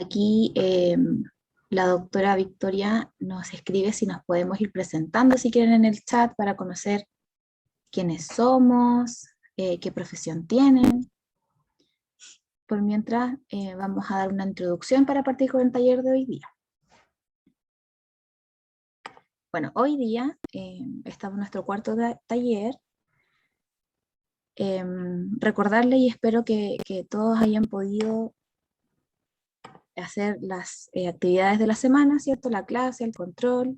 Aquí la doctora Victoria nos escribe si nos podemos ir presentando, si quieren, en el chat para conocer quiénes somos, qué profesión tienen. Por mientras, vamos a dar una introducción para partir con el taller de hoy día. Bueno, hoy día estamos en nuestro cuarto taller. Recordarle y espero que todos hayan podido hacer las actividades de la semana, ¿cierto? La clase, el control,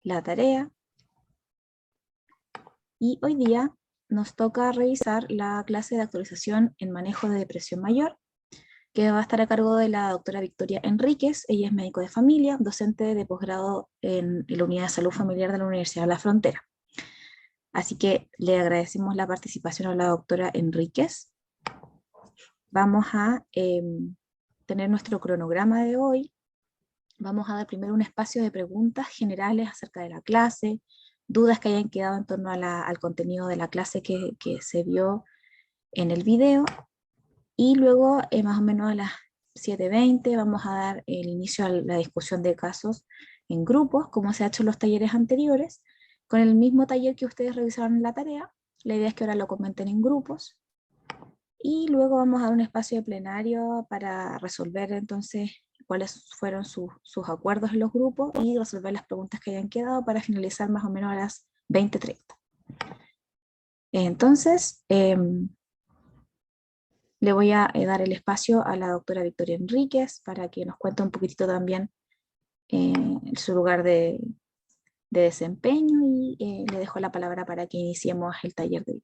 la tarea. Y hoy día nos toca revisar la clase de actualización en manejo de depresión mayor, que va a estar a cargo de la doctora Victoria Enríquez. Ella es médico de familia, docente de posgrado en la Unidad de Salud Familiar de la Universidad de la Frontera. Así que le agradecemos la participación a la doctora Enríquez. Vamos a tener nuestro cronograma de hoy. Vamos a dar primero un espacio de preguntas generales acerca de la clase, dudas que hayan quedado en torno a al contenido de la clase que se vio en el video. Y luego, más o menos a las 7:20, vamos a dar el inicio a la discusión de casos en grupos, como se ha hecho en los talleres anteriores, con el mismo taller que ustedes revisaron en la tarea. La idea es que ahora lo comenten en grupos. Y luego vamos a dar un espacio de plenario para resolver entonces cuáles fueron sus acuerdos en los grupos y resolver las preguntas que hayan quedado para finalizar más o menos a las 20:30. Entonces, le voy a dar el espacio a la doctora Victoria Enríquez para que nos cuente un poquitito también su lugar de desempeño y le dejo la palabra para que iniciemos el taller de hoy.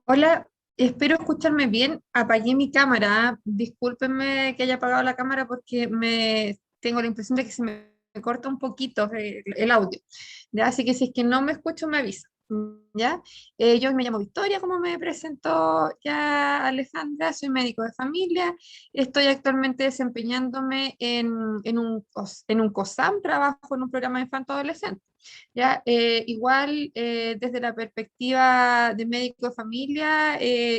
Hola, espero escucharme bien. Apagué mi cámara. Discúlpenme que haya apagado la cámara porque tengo la impresión de que se me corta un poquito el audio. ¿Ya? Así que si es que no me escucho, me avisa. ¿Ya? Yo me llamo Victoria, como me presentó ya Alejandra, soy médico de familia. Estoy actualmente desempeñándome en un COSAM, trabajo en un programa infanto-adolescente. Ya, igual desde la perspectiva de médico de familia,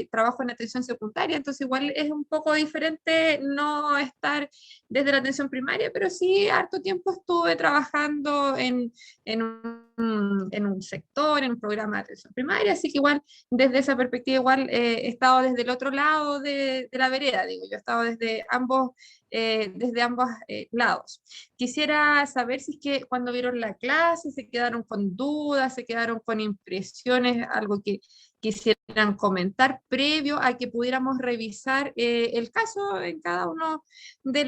trabajo en atención secundaria, entonces igual es un poco diferente no estar desde la atención primaria, pero sí harto tiempo estuve trabajando en un sector, en un programa de atención primaria, así que igual desde esa perspectiva igual he estado desde el otro lado de la vereda, digo, yo he estado desde ambos lados. Quisiera saber si es que cuando vieron la clase se quedaron con dudas, se quedaron con impresiones, algo que quisieran comentar previo a que pudiéramos revisar el caso en cada una de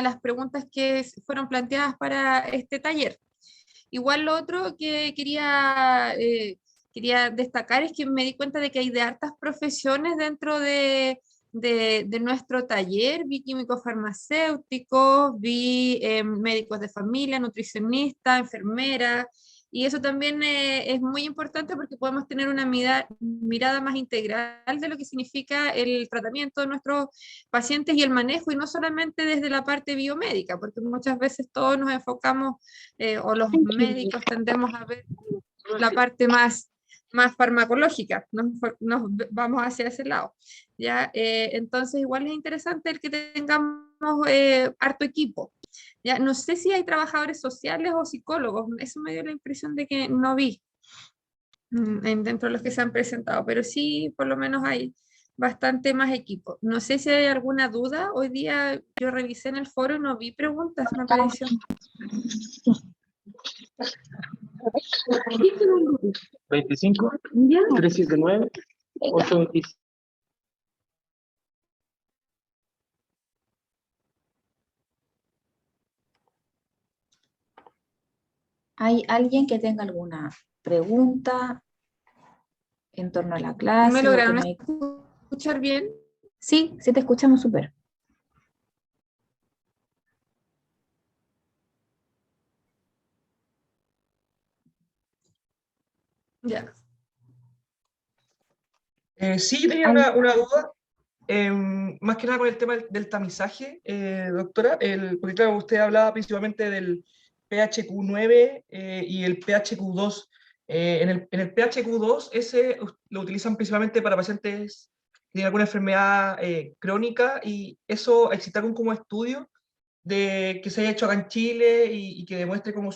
las preguntas que fueron planteadas para este taller. Igual lo otro que quería destacar es que me di cuenta de que hay de hartas profesiones dentro de nuestro taller. Vi químicos farmacéuticos, vi médicos de familia, nutricionistas, enfermeras, y eso también es muy importante porque podemos tener una mirada más integral de lo que significa el tratamiento de nuestros pacientes y el manejo, y no solamente desde la parte biomédica, porque muchas veces todos nos enfocamos o los médicos tendemos a ver la parte más farmacológica, nos vamos hacia ese lado. ¿Ya? Entonces igual es interesante el que tengamos harto equipo. ¿Ya? No sé si hay trabajadores sociales o psicólogos, eso me dio la impresión de que no vi dentro de los que se han presentado, pero sí por lo menos hay bastante más equipo. No sé si hay alguna duda, hoy día yo revisé en el foro y no vi preguntas, me pareció. 25, 379, 826. ¿Hay alguien que tenga alguna pregunta en torno a la clase? ¿Me lograron escuchar bien? Sí, sí te escuchamos súper. Ya. Sí, yo tenía una duda, más que nada con el tema del tamizaje, doctora, porque claro, usted hablaba principalmente del PHQ9 y el PHQ2. En el PHQ2, ese lo utilizan principalmente para pacientes que tienen alguna enfermedad crónica, y eso existe como estudio que se haya hecho acá en Chile y que demuestre como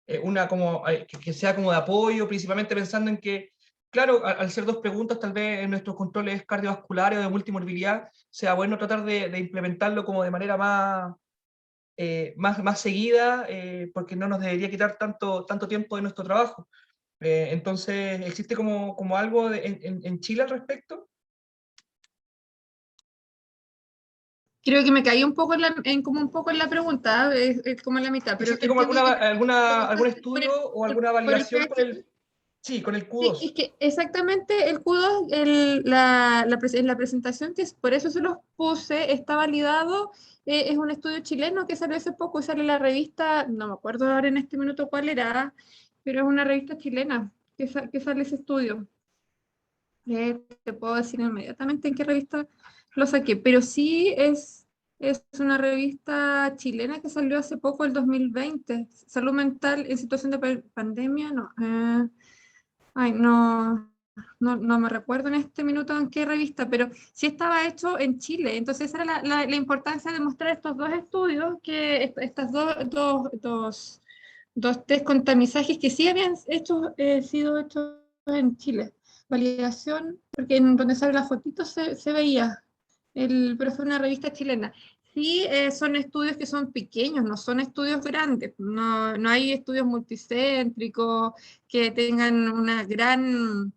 que sea como de apoyo, principalmente pensando en que, claro, al ser dos preguntas, tal vez en nuestros controles cardiovasculares o de multimorbilidad, sea bueno tratar de implementarlo como de manera más seguida, porque no nos debería quitar tanto tiempo de nuestro trabajo. Entonces, ¿existe como algo en Chile al respecto? Creo que me caí un poco como un poco en la pregunta, es como en la mitad, pero ¿Existe como entiendo que algún preguntaste estudio o alguna por el validación PHQ. sí, con el Sí, es Q2? que exactamente el Q2, en la presentación, que es, por eso se los puse, está validado, es un estudio chileno que salió hace poco, sale en la revista, no me acuerdo ahora en este minuto cuál era, pero es una revista chilena que sale ese estudio. Te puedo decir inmediatamente en qué revista lo saqué, pero sí es una revista chilena que salió hace poco, el 2020, Salud Mental en situación de pandemia, no. Ay, no me recuerdo en este minuto en qué revista, pero sí estaba hecho en Chile. Entonces, esa era la importancia de mostrar estos dos estudios, que estas dos test con tamizajes que sí habían sido hechos en Chile. Validación, porque en donde sale la fotito se veía, pero fue una revista chilena. Sí, son estudios que son pequeños, no son estudios grandes, no hay estudios multicéntricos que tengan una gran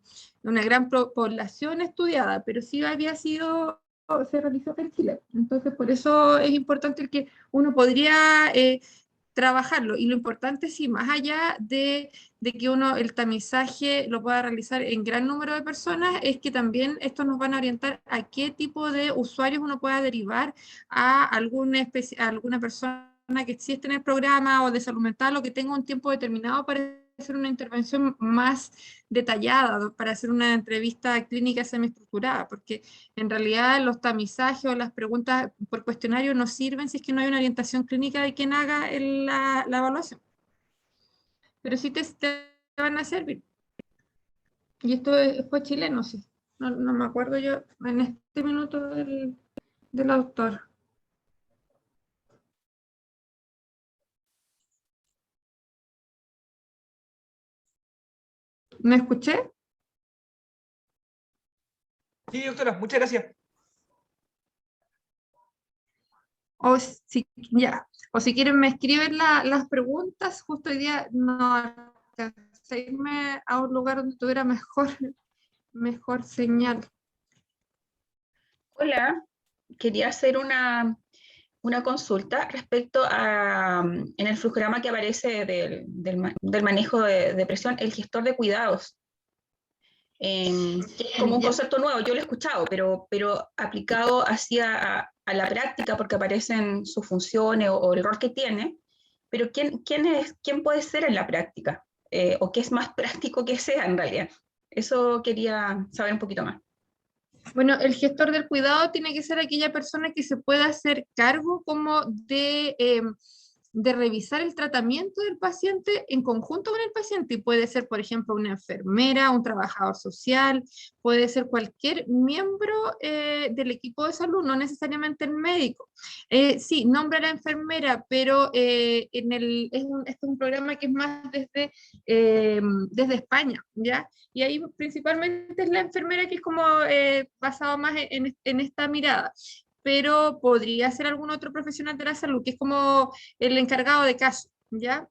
población estudiada, pero sí se realizó en Chile. Entonces, por eso es importante el que uno podría trabajarlo. Y lo importante, sí, más allá de que uno el tamizaje lo pueda realizar en gran número de personas, es que también esto nos van a orientar a qué tipo de usuarios uno pueda derivar a a alguna persona que existe en el programa o de salud mental o que tenga un tiempo determinado para hacer una intervención más detallada, para hacer una entrevista clínica semiestructurada, porque en realidad los tamizajes o las preguntas por cuestionario no sirven si es que no hay una orientación clínica de quien haga la evaluación. Pero sí te van a servir. Y esto fue chileno, sí. No me acuerdo yo en este minuto del autor. ¿Me escuché? Sí, doctora, muchas gracias. O si, ya. O si quieren me escriben las preguntas, justo hoy día no alcancé a irme a un lugar donde tuviera mejor señal. Hola, quería hacer una consulta respecto a, en el flujograma que aparece del manejo de depresión, el gestor de cuidados, que es como un Ya. concepto nuevo, yo lo he escuchado, pero aplicado a la práctica, porque aparecen sus funciones o el rol que tiene, pero ¿quién puede ser en la práctica? ¿O qué es más práctico que sea en realidad? Eso quería saber un poquito más. Bueno, el gestor del cuidado tiene que ser aquella persona que se pueda hacer cargo como de revisar el tratamiento del paciente en conjunto con el paciente. Y puede ser, por ejemplo, una enfermera, un trabajador social, puede ser cualquier miembro del equipo de salud, no necesariamente el médico. Sí, nombra a la enfermera, pero este es un programa que es más desde España, ¿ya? Y ahí principalmente es la enfermera que es como basado más en esta mirada, pero podría ser algún otro profesional de la salud, que es como el encargado de caso, ¿ya?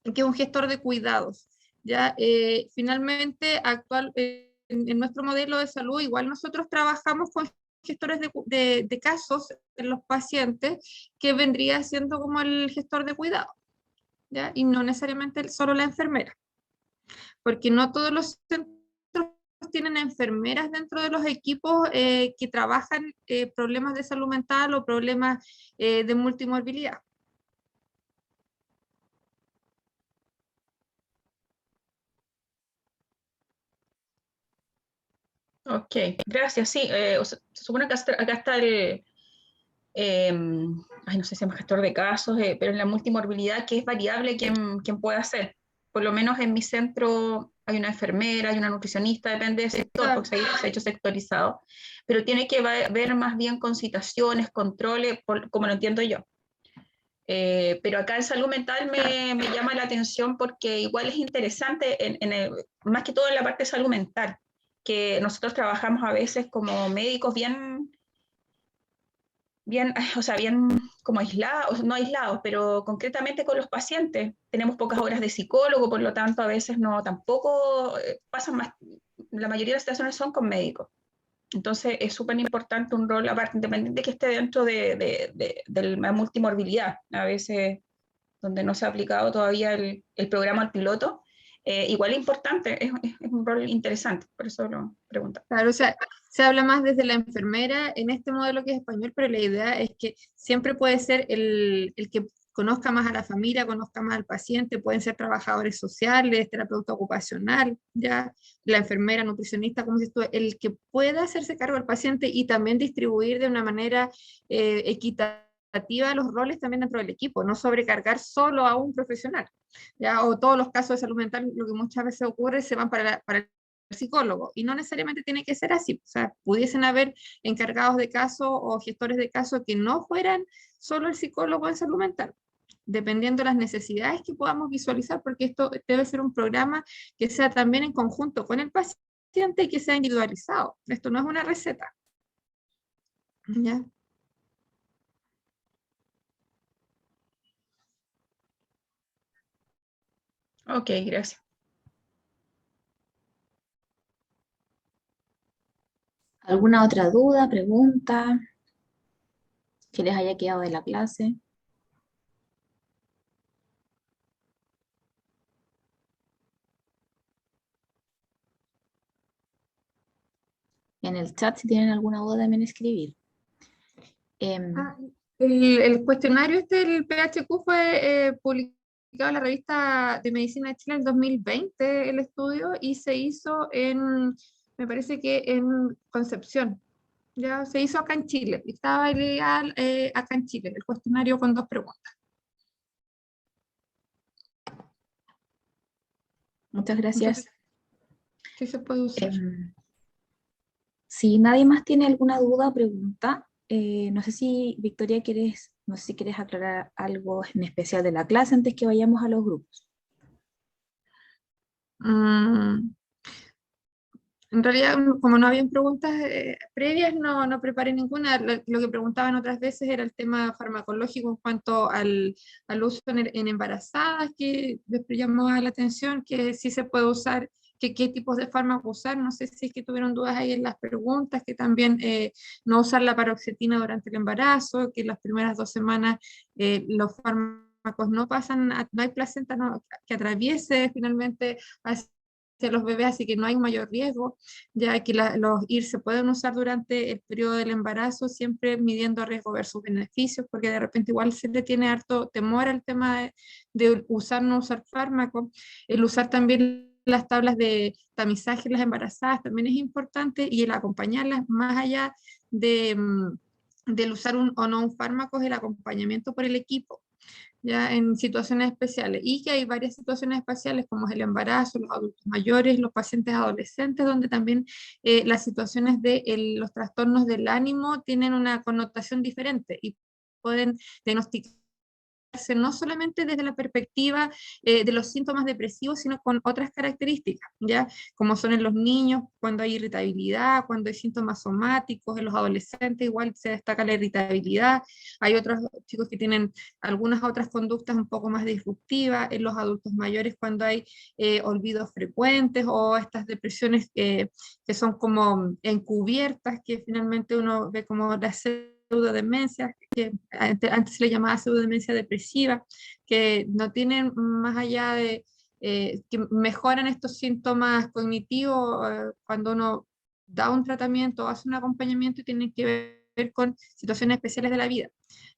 Que es un gestor de cuidados, ¿ya? Finalmente, en nuestro modelo de salud, igual nosotros trabajamos con gestores de casos en los pacientes, que vendría siendo como el gestor de cuidado, ¿ya? Y no necesariamente solo la enfermera, porque no todos los centros tienen enfermeras dentro de los equipos que trabajan problemas de salud mental o problemas de multimorbilidad. Ok, gracias. Sí, se supone que acá está ay, no sé si se llama gestor de casos, pero en la multimorbilidad, que es variable quién puede hacer. por lo menos en mi centro hay una enfermera, hay una nutricionista, depende del sector, porque se ha hecho sectorizado, pero tiene que ver más bien con citaciones, controles, como lo entiendo yo. Pero acá en salud mental me llama la atención porque igual es interesante, más que todo en la parte de salud mental, que nosotros trabajamos a veces como médicos o sea, bien como aislados, no aislados, pero concretamente con los pacientes. Tenemos pocas horas de psicólogo, por lo tanto a veces no, tampoco pasan más, la mayoría de las situaciones son con médicos. Entonces es súper importante un rol aparte, independiente que esté dentro de la multimorbilidad, a veces donde no se ha aplicado todavía el programa al piloto, igual es importante, es un rol interesante, por eso lo pregunto. Claro, o sea, se habla más desde la enfermera en este modelo que es español, pero la idea es que siempre puede ser el que conozca más a la familia, conozca más al paciente, pueden ser trabajadores sociales, terapeuta ocupacional, ya, la enfermera, nutricionista, como dices tú, el que pueda hacerse cargo del paciente y también distribuir de una manera equitativa los roles también dentro del equipo, no sobrecargar solo a un profesional, ya, o todos los casos de salud mental, lo que muchas veces ocurre, se van para el psicólogo, y no necesariamente tiene que ser así, o sea, pudiesen haber encargados de caso o gestores de caso que no fueran solo el psicólogo en salud mental, dependiendo de las necesidades que podamos visualizar, porque esto debe ser un programa que sea también en conjunto con el paciente y que sea individualizado. Esto no es una receta. ¿Ya? Ok, gracias. ¿Alguna otra duda, pregunta que les haya quedado de la clase? En el chat, si tienen alguna duda, también escribir. El cuestionario el PHQ fue publicado en la revista de Medicina de Chile en 2020, el estudio, y se hizo me parece que en Concepción. Ya se hizo acá en Chile, estaba ilegal acá en Chile, el cuestionario con 2 preguntas. Muchas gracias. Sí se puede usar. Si nadie más tiene alguna duda o pregunta, no sé si Victoria no sé si quieres aclarar algo en especial de la clase antes que vayamos a los grupos. En realidad, como no habían preguntas previas, no preparé ninguna. Lo que preguntaban otras veces era el tema farmacológico en cuanto al uso en embarazadas, que les llamó la atención, que sí se puede usar, que qué tipos de fármacos usar. No sé si es que tuvieron dudas ahí en las preguntas, que también no usar la paroxetina durante el embarazo, que las primeras 2 semanas los fármacos no pasan, no hay placenta que atraviese finalmente hacia los bebés, así que no hay mayor riesgo, ya que los IR se pueden usar durante el periodo del embarazo, siempre midiendo riesgo versus beneficios, porque de repente igual se le tiene harto temor al tema de usar o no usar fármacos. El usar también las tablas de tamizaje en las embarazadas también es importante, y el acompañarlas más allá del usar o no un fármaco, es el acompañamiento por el equipo, ya en situaciones especiales, y que hay varias situaciones especiales como es el embarazo, los adultos mayores, los pacientes adolescentes, donde también las situaciones de los trastornos del ánimo tienen una connotación diferente y pueden diagnosticar no solamente desde la perspectiva de los síntomas depresivos, sino con otras características, ¿ya? Como son en los niños, cuando hay irritabilidad, cuando hay síntomas somáticos, en los adolescentes igual se destaca la irritabilidad, hay otros chicos que tienen algunas otras conductas un poco más disruptivas, en los adultos mayores cuando hay olvidos frecuentes o estas depresiones que son como encubiertas, que finalmente uno ve como la pseudodemencia, que antes se le llamaba pseudodemencia depresiva, que no tienen más allá de que mejoran estos síntomas cognitivos cuando uno da un tratamiento o hace un acompañamiento, y tienen que ver con situaciones especiales de la vida,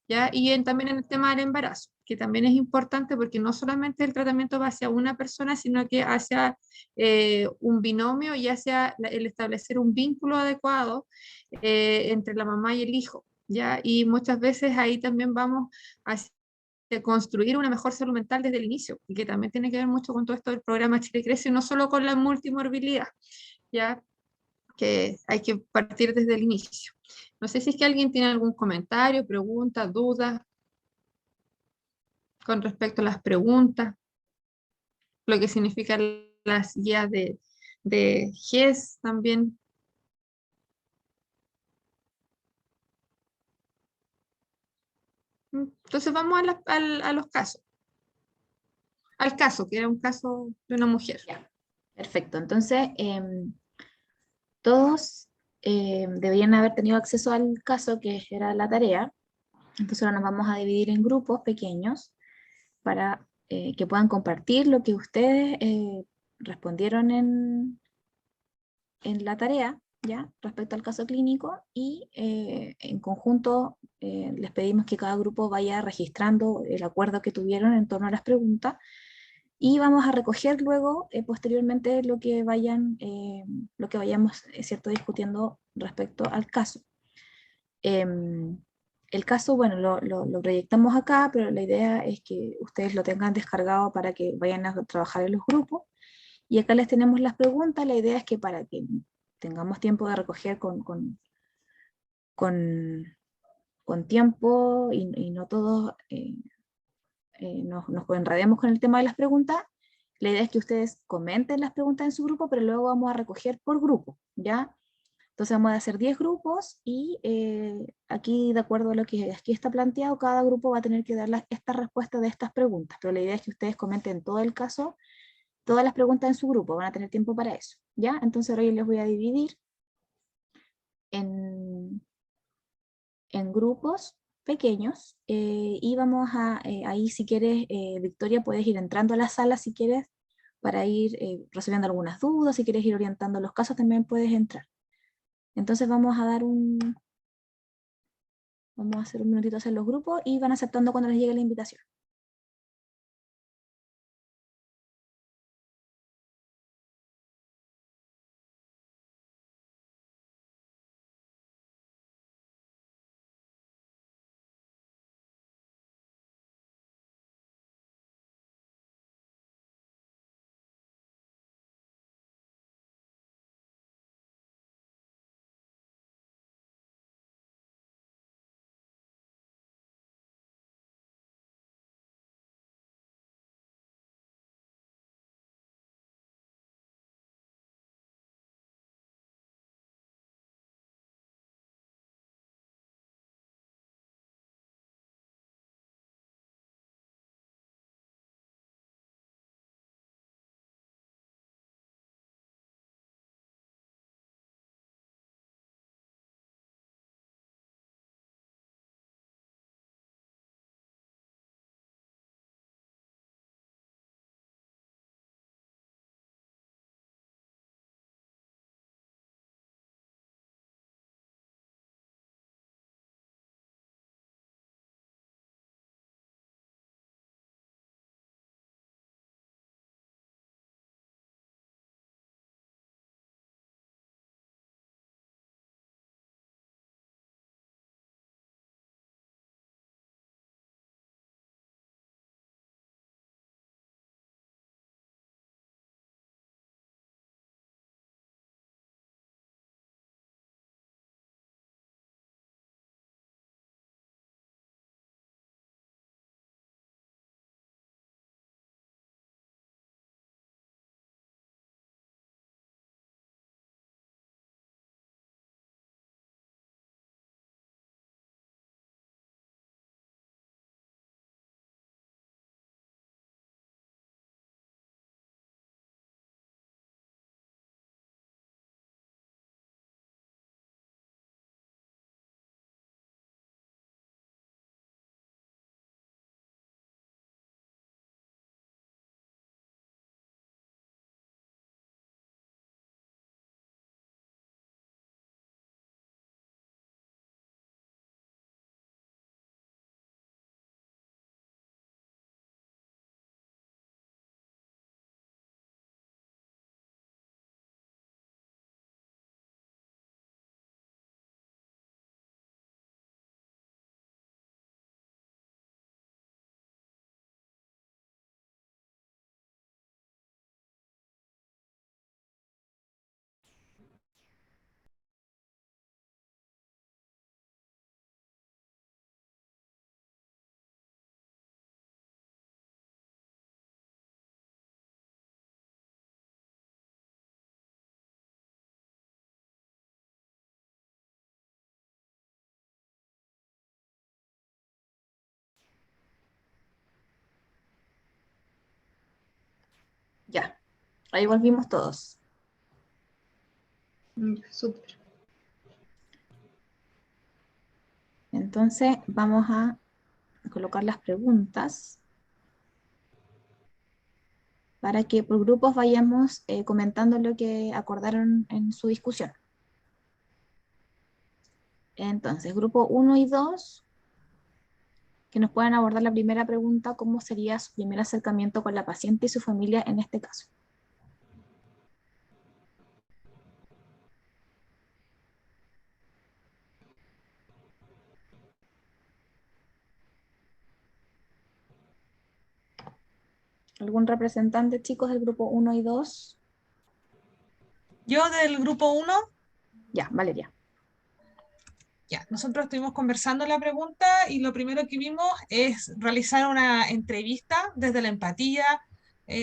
¿ya? Y también en el tema del embarazo, que también es importante porque no solamente el tratamiento va hacia una persona, sino que hacia un binomio y hacia el establecer un vínculo adecuado entre la mamá y el hijo, ¿ya? Y muchas veces ahí también vamos hacia construir una mejor salud mental desde el inicio, y que también tiene que ver mucho con todo esto del programa Chile Crece, y no solo con la multimorbilidad, ya que hay que partir desde el inicio. No sé si es que alguien tiene algún comentario, pregunta, duda con respecto a las preguntas, lo que significan las guías de GES también. Entonces vamos a los casos. Al caso, que era un caso de una mujer. Ya, perfecto. Entonces, todos deberían haber tenido acceso al caso, que era la tarea. Entonces ahora nos vamos a dividir en grupos pequeños para que puedan compartir lo que ustedes respondieron en la tarea, ¿ya? Respecto al caso clínico, y en conjunto les pedimos que cada grupo vaya registrando el acuerdo que tuvieron en torno a las preguntas, y vamos a recoger luego, posteriormente, lo que vayamos, ¿cierto?, discutiendo respecto al caso. El caso, bueno, lo proyectamos acá, pero la idea es que ustedes lo tengan descargado para que vayan a trabajar en los grupos. Y acá les tenemos las preguntas. La idea es que para que tengamos tiempo de recoger con tiempo y no todos nos enredemos con el tema de las preguntas, la idea es que ustedes comenten las preguntas en su grupo, pero luego vamos a recoger por grupo, ¿ya? Entonces vamos a hacer 10 grupos y aquí, de acuerdo a lo que aquí está planteado, cada grupo va a tener que dar esta respuesta de estas preguntas, pero la idea es que ustedes comenten todo el caso, todas las preguntas en su grupo, van a tener tiempo para eso, ¿ya? Entonces ahora yo les voy a dividir en, en grupos pequeños y vamos a, ahí si quieres, Victoria, puedes ir entrando a la sala si quieres, para ir resolviendo algunas dudas, si quieres ir orientando los casos también puedes entrar. Entonces vamos a hacer un minutito a hacer los grupos y van aceptando cuando les llegue la invitación. Ahí volvimos todos. Súper. Entonces vamos a colocar las preguntas para que por grupos vayamos comentando lo que acordaron en su discusión. Entonces, grupo 1 y 2, que nos puedan abordar la primera pregunta, ¿cómo sería su primer acercamiento con la paciente y su familia en este caso? ¿Algún representante, chicos, del grupo 1 y 2? Yo del grupo 1, Ya, Valeria. ya, nosotros estuvimos conversando la pregunta y lo primero que vimos es realizar una entrevista desde la empatía,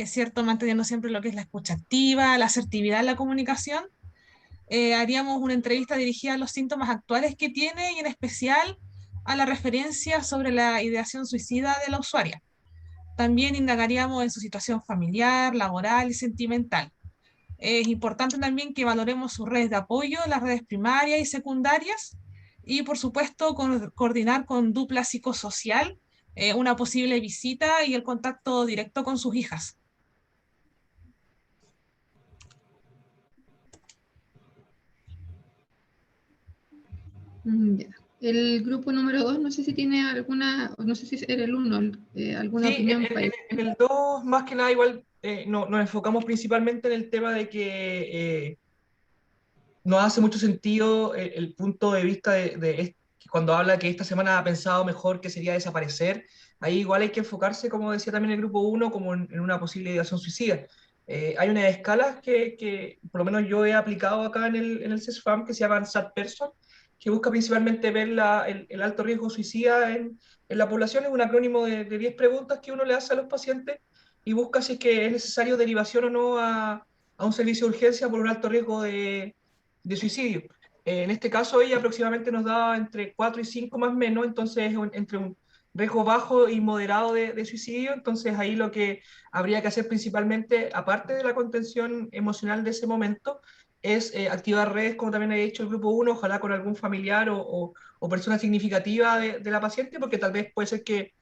¿cierto? Manteniendo siempre lo que es la escucha activa, la asertividad en la comunicación. Haríamos una entrevista dirigida a los síntomas actuales que tiene y en especial a la referencia sobre la ideación suicida de la usuaria. También indagaríamos en su situación familiar, laboral y sentimental. Es importante también que valoremos sus redes de apoyo, las redes primarias y secundarias, y por supuesto coordinar con dupla psicosocial una posible visita y el contacto directo con sus hijas. Ya. El grupo número 2, no sé si tiene alguna, no sé si era el 1, alguna Sí, opinión para en el 2, más que nada, igual nos enfocamos principalmente en el tema de que nos hace mucho sentido el punto de vista que cuando habla que esta semana ha pensado mejor que sería desaparecer. Ahí igual hay que enfocarse, como decía también el grupo 1, como en una posible ideación suicida. Hay unas escalas que por lo menos yo he aplicado acá en el CESFAM que se llama SAT Person, que busca principalmente ver el alto riesgo suicida en la población. Es un acrónimo de 10 preguntas que uno le hace a los pacientes y busca si es que es necesario derivación o no a un servicio de urgencia por un alto riesgo de suicidio. En este caso, ella aproximadamente nos da entre 4 y 5 más o menos, entonces entre un riesgo bajo y moderado de suicidio. Entonces ahí lo que habría que hacer principalmente, aparte de la contención emocional de ese momento, es activar redes, como también ha dicho el grupo 1, ojalá con algún familiar o persona significativa de la paciente, porque tal vez puede ser que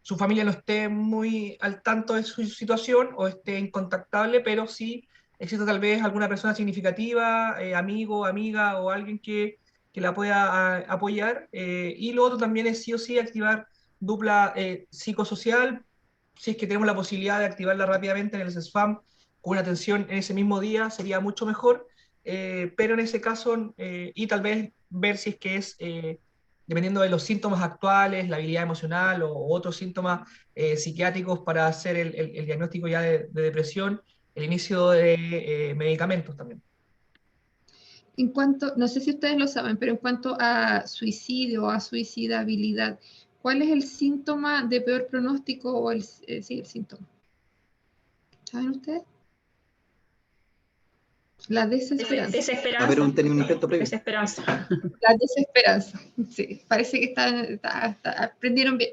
su familia no esté muy al tanto de su situación o esté incontactable, pero sí existe tal vez alguna persona significativa, amigo, amiga o alguien que la pueda apoyar. Y lo otro también es sí o sí activar dupla psicosocial, si es que tenemos la posibilidad de activarla rápidamente en el SESFAM con una atención en ese mismo día, sería mucho mejor. Pero en ese caso, y tal vez ver si es que es dependiendo de los síntomas actuales, la habilidad emocional o otros síntomas psiquiátricos para hacer el diagnóstico ya de depresión, el inicio de medicamentos también. En cuanto, no sé si ustedes lo saben, pero en cuanto a suicidio o a suicidabilidad, ¿cuál es el síntoma de peor pronóstico o sí, el síntoma? ¿Saben ustedes? La desesperanza. Desesperanza. Haber tenido un intento previo. Desesperanza. La desesperanza. Sí, parece que aprendieron bien.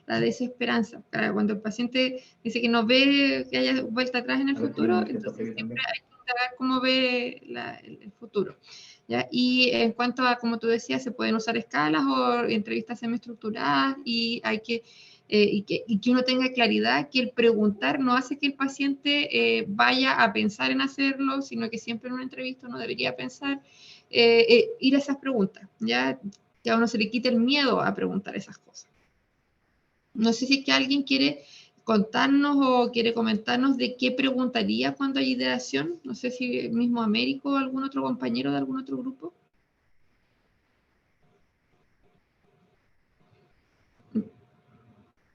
La desesperanza. Cuando el paciente dice que no ve que haya vuelta atrás en el futuro, entonces siempre hay que indagar cómo ve el futuro. ¿Ya? Y en cuanto a, como tú decías, se pueden usar escalas o entrevistas semiestructuradas y hay que y que uno tenga claridad que el preguntar no hace que el paciente vaya a pensar en hacerlo, sino que siempre en una entrevista uno debería pensar, ir a esas preguntas, ¿ya? Que a uno se le quite el miedo a preguntar esas cosas. No sé si es que alguien quiere contarnos o quiere comentarnos de qué preguntaría cuando hay ideación. No sé si el mismo Américo o algún otro compañero de algún otro grupo.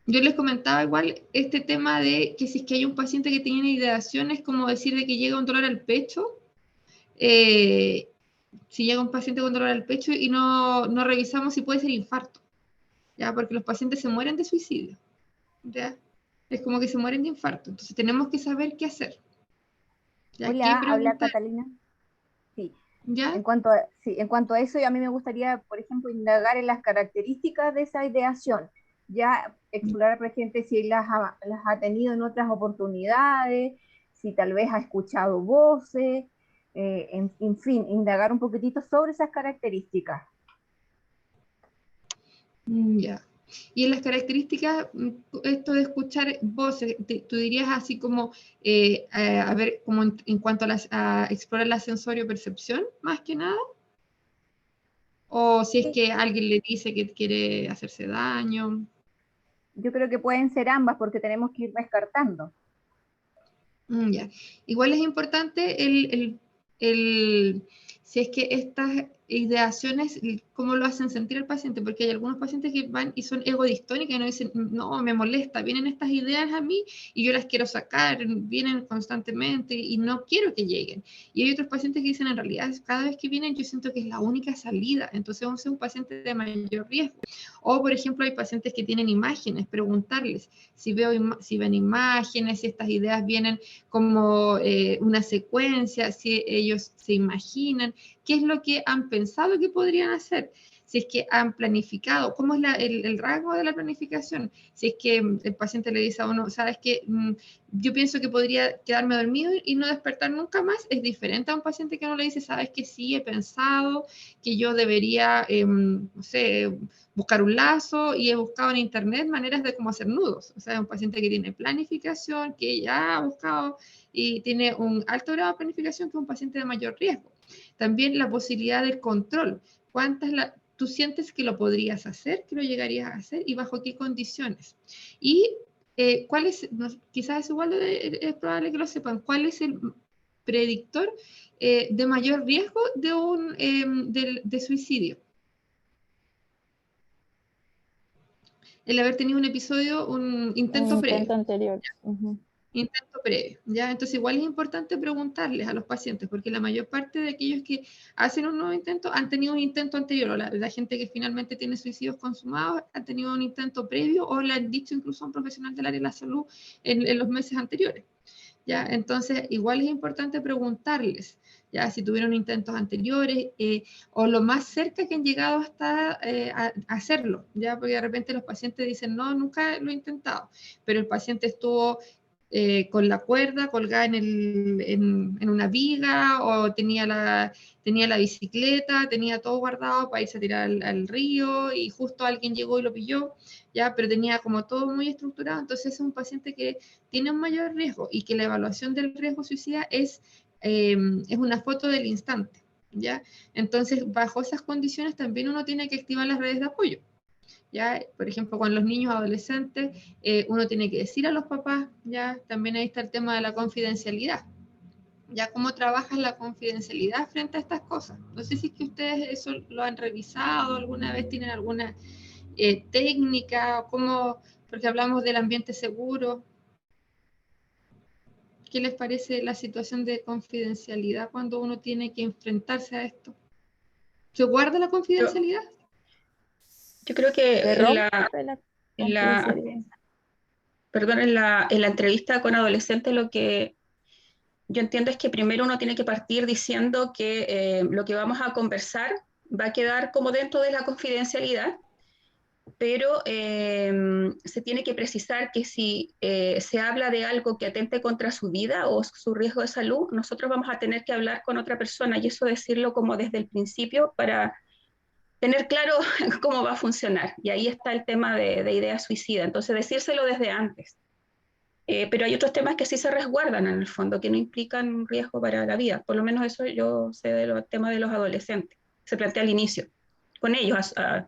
Yo les comentaba igual este tema de que si es que hay un paciente que tiene ideación, es como decir de que llega un dolor al pecho, si llega un paciente con dolor al pecho y no revisamos si puede ser infarto, ¿ya? Porque los pacientes se mueren de suicidio, ¿ya? Es como que se mueren de infarto, entonces tenemos que saber qué hacer. ¿Ya? ¿Qué Hola, habla pregunta? Catalina. Sí, ¿Ya? en cuanto a eso, a mí me gustaría, por ejemplo, indagar en las características de esa ideación. Ya explorar, por ejemplo, si las ha tenido en otras oportunidades, si tal vez ha escuchado voces, en fin, indagar un poquitito sobre esas características. Ya. Y en las características, esto de escuchar voces, tú dirías así como, a ver, como en cuanto a explorar la sensorio-percepción, más que nada, o si es Sí, que alguien le dice que quiere hacerse daño. yo creo que pueden ser ambas porque tenemos que ir descartando. Ya. Igual es importante si es que estas ideaciones, cómo lo hacen sentir el paciente, porque hay algunos pacientes que van y son egodistónicos y no dicen, no, me molesta, vienen estas ideas a mí y yo las quiero sacar, vienen constantemente y no quiero que lleguen. Y hay otros pacientes que dicen, en realidad, cada vez que vienen yo siento que es la única salida, entonces vamos a ser un paciente de mayor riesgo. O, por ejemplo, hay pacientes que tienen imágenes, preguntarles si ven imágenes, si estas ideas vienen como una secuencia, si ellos se imaginan, qué es lo que han pensado que podrían hacer, si es que han planificado, cómo es el rango de la planificación, si es que el paciente le dice a uno, sabes que yo pienso que podría quedarme dormido y no despertar nunca más, es diferente a un paciente que no le dice, sabes que sí, he pensado que yo debería, no sé, buscar un lazo y he buscado en internet maneras de cómo hacer nudos. O sea, un paciente que tiene planificación, que ya ha buscado y tiene un alto grado de planificación que un paciente de mayor riesgo. También la posibilidad del control. ¿Tú sientes que lo podrías hacer, que lo llegarías a hacer y bajo qué condiciones? Y ¿cuál es, quizás es igual, es probable que lo sepan, cuál es el predictor de mayor riesgo de suicidio? El haber tenido un episodio, un intento previo. anterior. Intento previo, ¿ya? Entonces igual es importante preguntarles a los pacientes, porque la mayor parte de aquellos que hacen un nuevo intento han tenido un intento anterior, o la gente que finalmente tiene suicidios consumados ha tenido un intento previo, o le han dicho incluso a un profesional del área de la salud en los meses anteriores, ¿ya? Entonces igual es importante preguntarles, ya, si tuvieron intentos anteriores, o lo más cerca que han llegado hasta a hacerlo, ya, porque de repente los pacientes dicen, no, nunca lo he intentado, pero el paciente estuvo con la cuerda colgada en una viga, o tenía la bicicleta, tenía todo guardado para irse a tirar al río, y justo alguien llegó y lo pilló, ya, pero tenía como todo muy estructurado. Entonces es un paciente que tiene un mayor riesgo, y que la evaluación del riesgo suicida es una foto del instante, ¿ya? Entonces, bajo esas condiciones también uno tiene que activar las redes de apoyo, ¿ya? Por ejemplo, con los niños adolescentes, uno tiene que decir a los papás, ¿ya? También ahí está el tema de la confidencialidad, ¿ya? ¿Cómo trabajas la confidencialidad frente a estas cosas? No sé si es que ustedes eso lo han revisado alguna vez, tienen alguna técnica, o cómo, porque hablamos del ambiente seguro. ¿Qué les parece la situación de confidencialidad cuando uno tiene que enfrentarse a esto? ¿Se guarda la Yo, confidencialidad? yo creo que Se rompe la en la, confidencialidad. perdón, en la entrevista con adolescentes lo que yo entiendo es que primero uno tiene que partir diciendo que lo que vamos a conversar va a quedar como dentro de la confidencialidad, pero se tiene que precisar que si se habla de algo que atente contra su vida o su riesgo de salud, nosotros vamos a tener que hablar con otra persona, y eso decirlo como desde el principio para tener claro cómo va a funcionar. Y ahí está el tema de idea suicida, entonces decírselo desde antes. Pero hay otros temas que sí se resguardan en el fondo, que no implican un riesgo para la vida. Por lo menos eso yo sé del tema de los adolescentes. Se plantea al inicio, con ellos a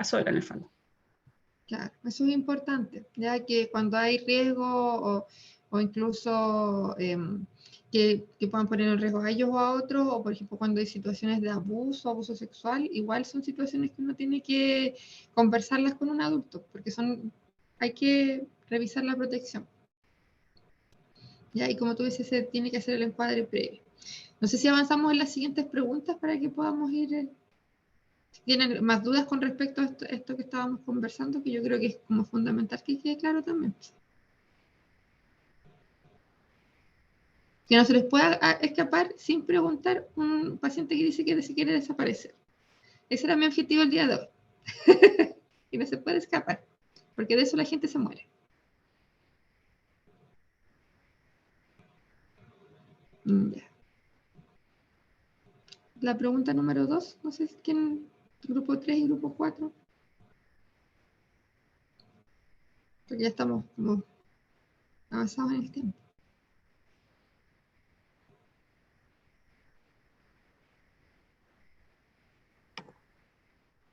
sola en el fondo. Claro, eso es importante, ya que cuando hay riesgo, o incluso que puedan poner en riesgo a ellos o a otros, o por ejemplo cuando hay situaciones de abuso sexual, igual son situaciones que uno tiene que conversarlas con un adulto, porque hay que revisar la protección. Ya, y como tú dices, se tiene que hacer el encuadre previo. No sé si avanzamos en las siguientes preguntas para que podamos ir. Si tienen más dudas con respecto a esto que estábamos conversando, que yo creo que es como fundamental que quede claro también. Que no se les pueda escapar sin preguntar un paciente que dice que se quiere desaparecer. Ese era mi objetivo el día de hoy. Y no se puede escapar, porque de eso la gente se muere. Ya. La pregunta número 2, no sé quién, grupo 3 y grupo 4. Porque ya estamos como avanzados en el tiempo.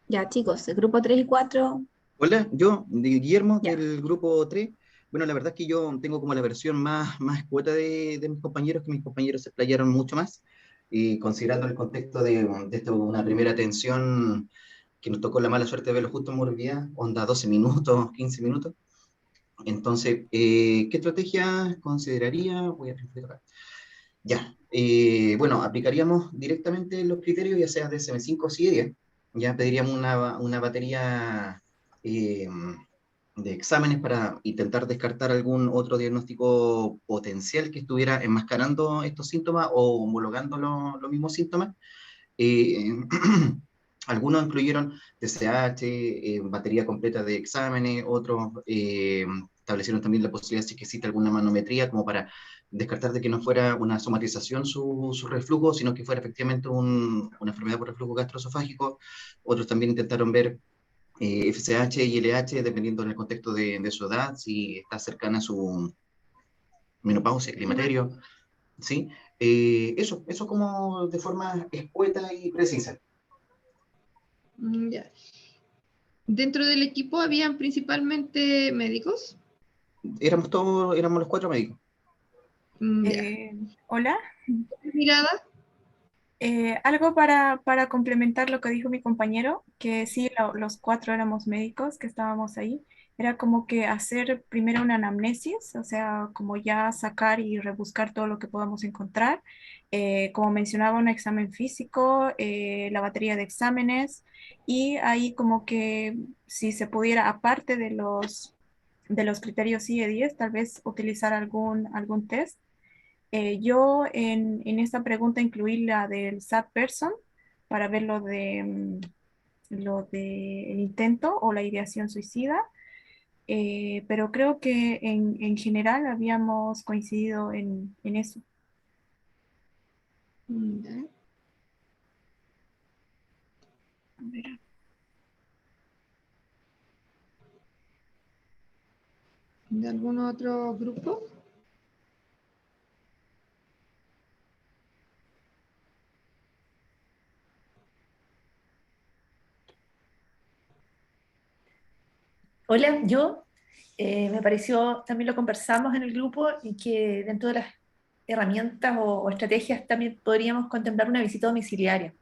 Ya, chicos, el grupo 3 y 4. Hola, yo, Guillermo, Ya. del grupo 3. Bueno, la verdad es que yo tengo como la versión más escueta de mis compañeros, que mis compañeros se explayaron mucho más, y considerando el contexto de esto, una primera atención que nos tocó la mala suerte de verlo justo en movilidad, onda 12 minutos, 15 minutos. Entonces, ¿qué estrategia consideraría? Voy a reflejar acá. Ya, bueno, aplicaríamos directamente los criterios, ya sea DSM-5 o CIE. Ya pediríamos una batería eh, de exámenes para intentar descartar algún otro diagnóstico potencial que estuviera enmascarando estos síntomas o homologando los mismos síntomas. Eh, Algunos incluyeron TSH, batería completa de exámenes, otros establecieron también la posibilidad si que existe alguna manometría como para descartar de que no fuera una somatización su reflujo, sino que fuera efectivamente una enfermedad por reflujo gastroesofágico. Otros también intentaron ver FSH y LH, dependiendo del contexto de su edad, si está cercana a su menopausia, climaterio, ¿sí? Eso como de forma escueta y precisa. Ya. Dentro del equipo habían principalmente médicos. Éramos los 4 médicos. Ya. Hola. Mirada. Algo para complementar lo que dijo mi compañero, que sí, los 4 éramos médicos que estábamos ahí, era como que hacer primero una anamnesis, o sea, como ya sacar y rebuscar todo lo que podamos encontrar. Como mencionaba, un examen físico, la batería de exámenes, y ahí como que si se pudiera, aparte de los criterios CIE-10, tal vez utilizar algún test. Yo en esta pregunta incluí la del sad person para ver lo de el intento o la ideación suicida, pero creo que en general habíamos coincidido en eso. Ya. A ver. ¿De algún otro grupo? Hola, me pareció, también lo conversamos en el grupo, y que dentro de las herramientas o estrategias también podríamos contemplar una visita domiciliaria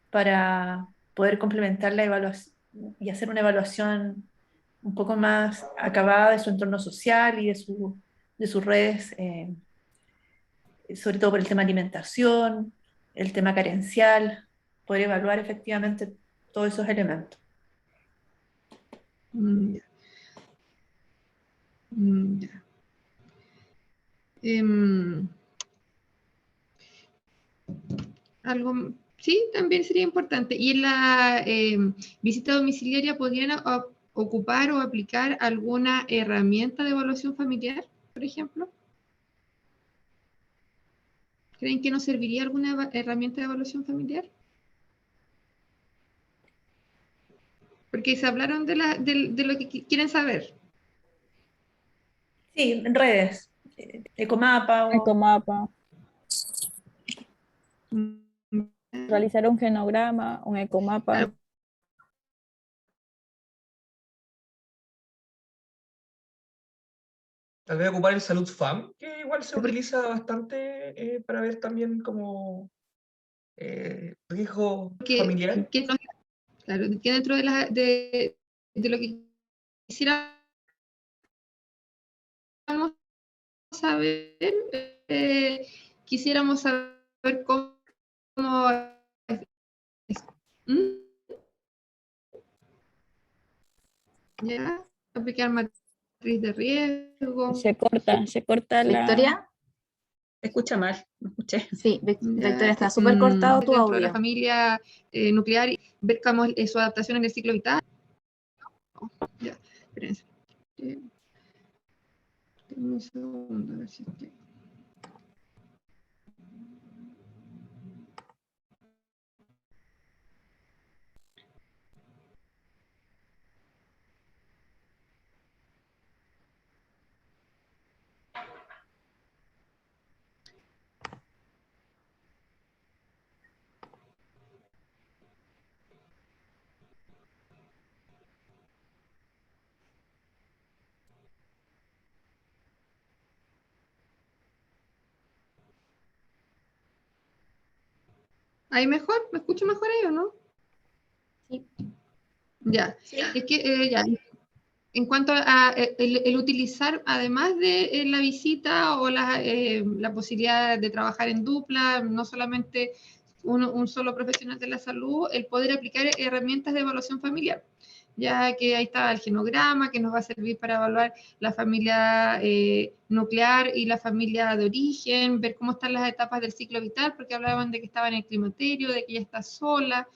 para poder complementar la evaluación y hacer una evaluación un poco más acabada de su entorno social y de sus redes, sobre todo por el tema alimentación, el tema carencial, poder evaluar efectivamente todos esos elementos. Ya. Ya. Algo, sí, también sería importante. ¿Y en la visita domiciliaria podrían ocupar o aplicar alguna herramienta de evaluación familiar, por ejemplo? ¿Creen que nos serviría alguna herramienta de evaluación familiar? Porque se hablaron de lo que quieren saber. Sí, en redes, Ecomapa o... Ecomapa, Mm, realizar un genograma, un ecomapa. Claro. Tal vez ocupar el Salud FAM, que igual se utiliza bastante para ver también como riesgo familiar. Claro, que dentro de lo que quisiéramos saber, quisiéramos saber cómo ¿Mm? ¿Ya? Aplicar matriz de riesgo. Se corta la... Victoria, Se escucha mal, no escuché. sí, Ya, Victoria, está súper cortado tu dentro de la audio. familia nuclear y ver cómo es su adaptación en el ciclo vital. Ya, espérense. Tengo un segundo, a ver si estoy. ¿Ahí mejor? ¿Me escucho mejor ahí o no? Sí. Ya, es que ya, en cuanto a el utilizar, además de la visita o la posibilidad de trabajar en dupla, no solamente un solo profesional de la salud, el poder aplicar herramientas de evaluación familiar, ya que ahí está el genograma, que nos va a servir para evaluar la familia nuclear y la familia de origen, ver cómo están las etapas del ciclo vital, porque hablaban de que estaba en el climaterio, de que ya está sola,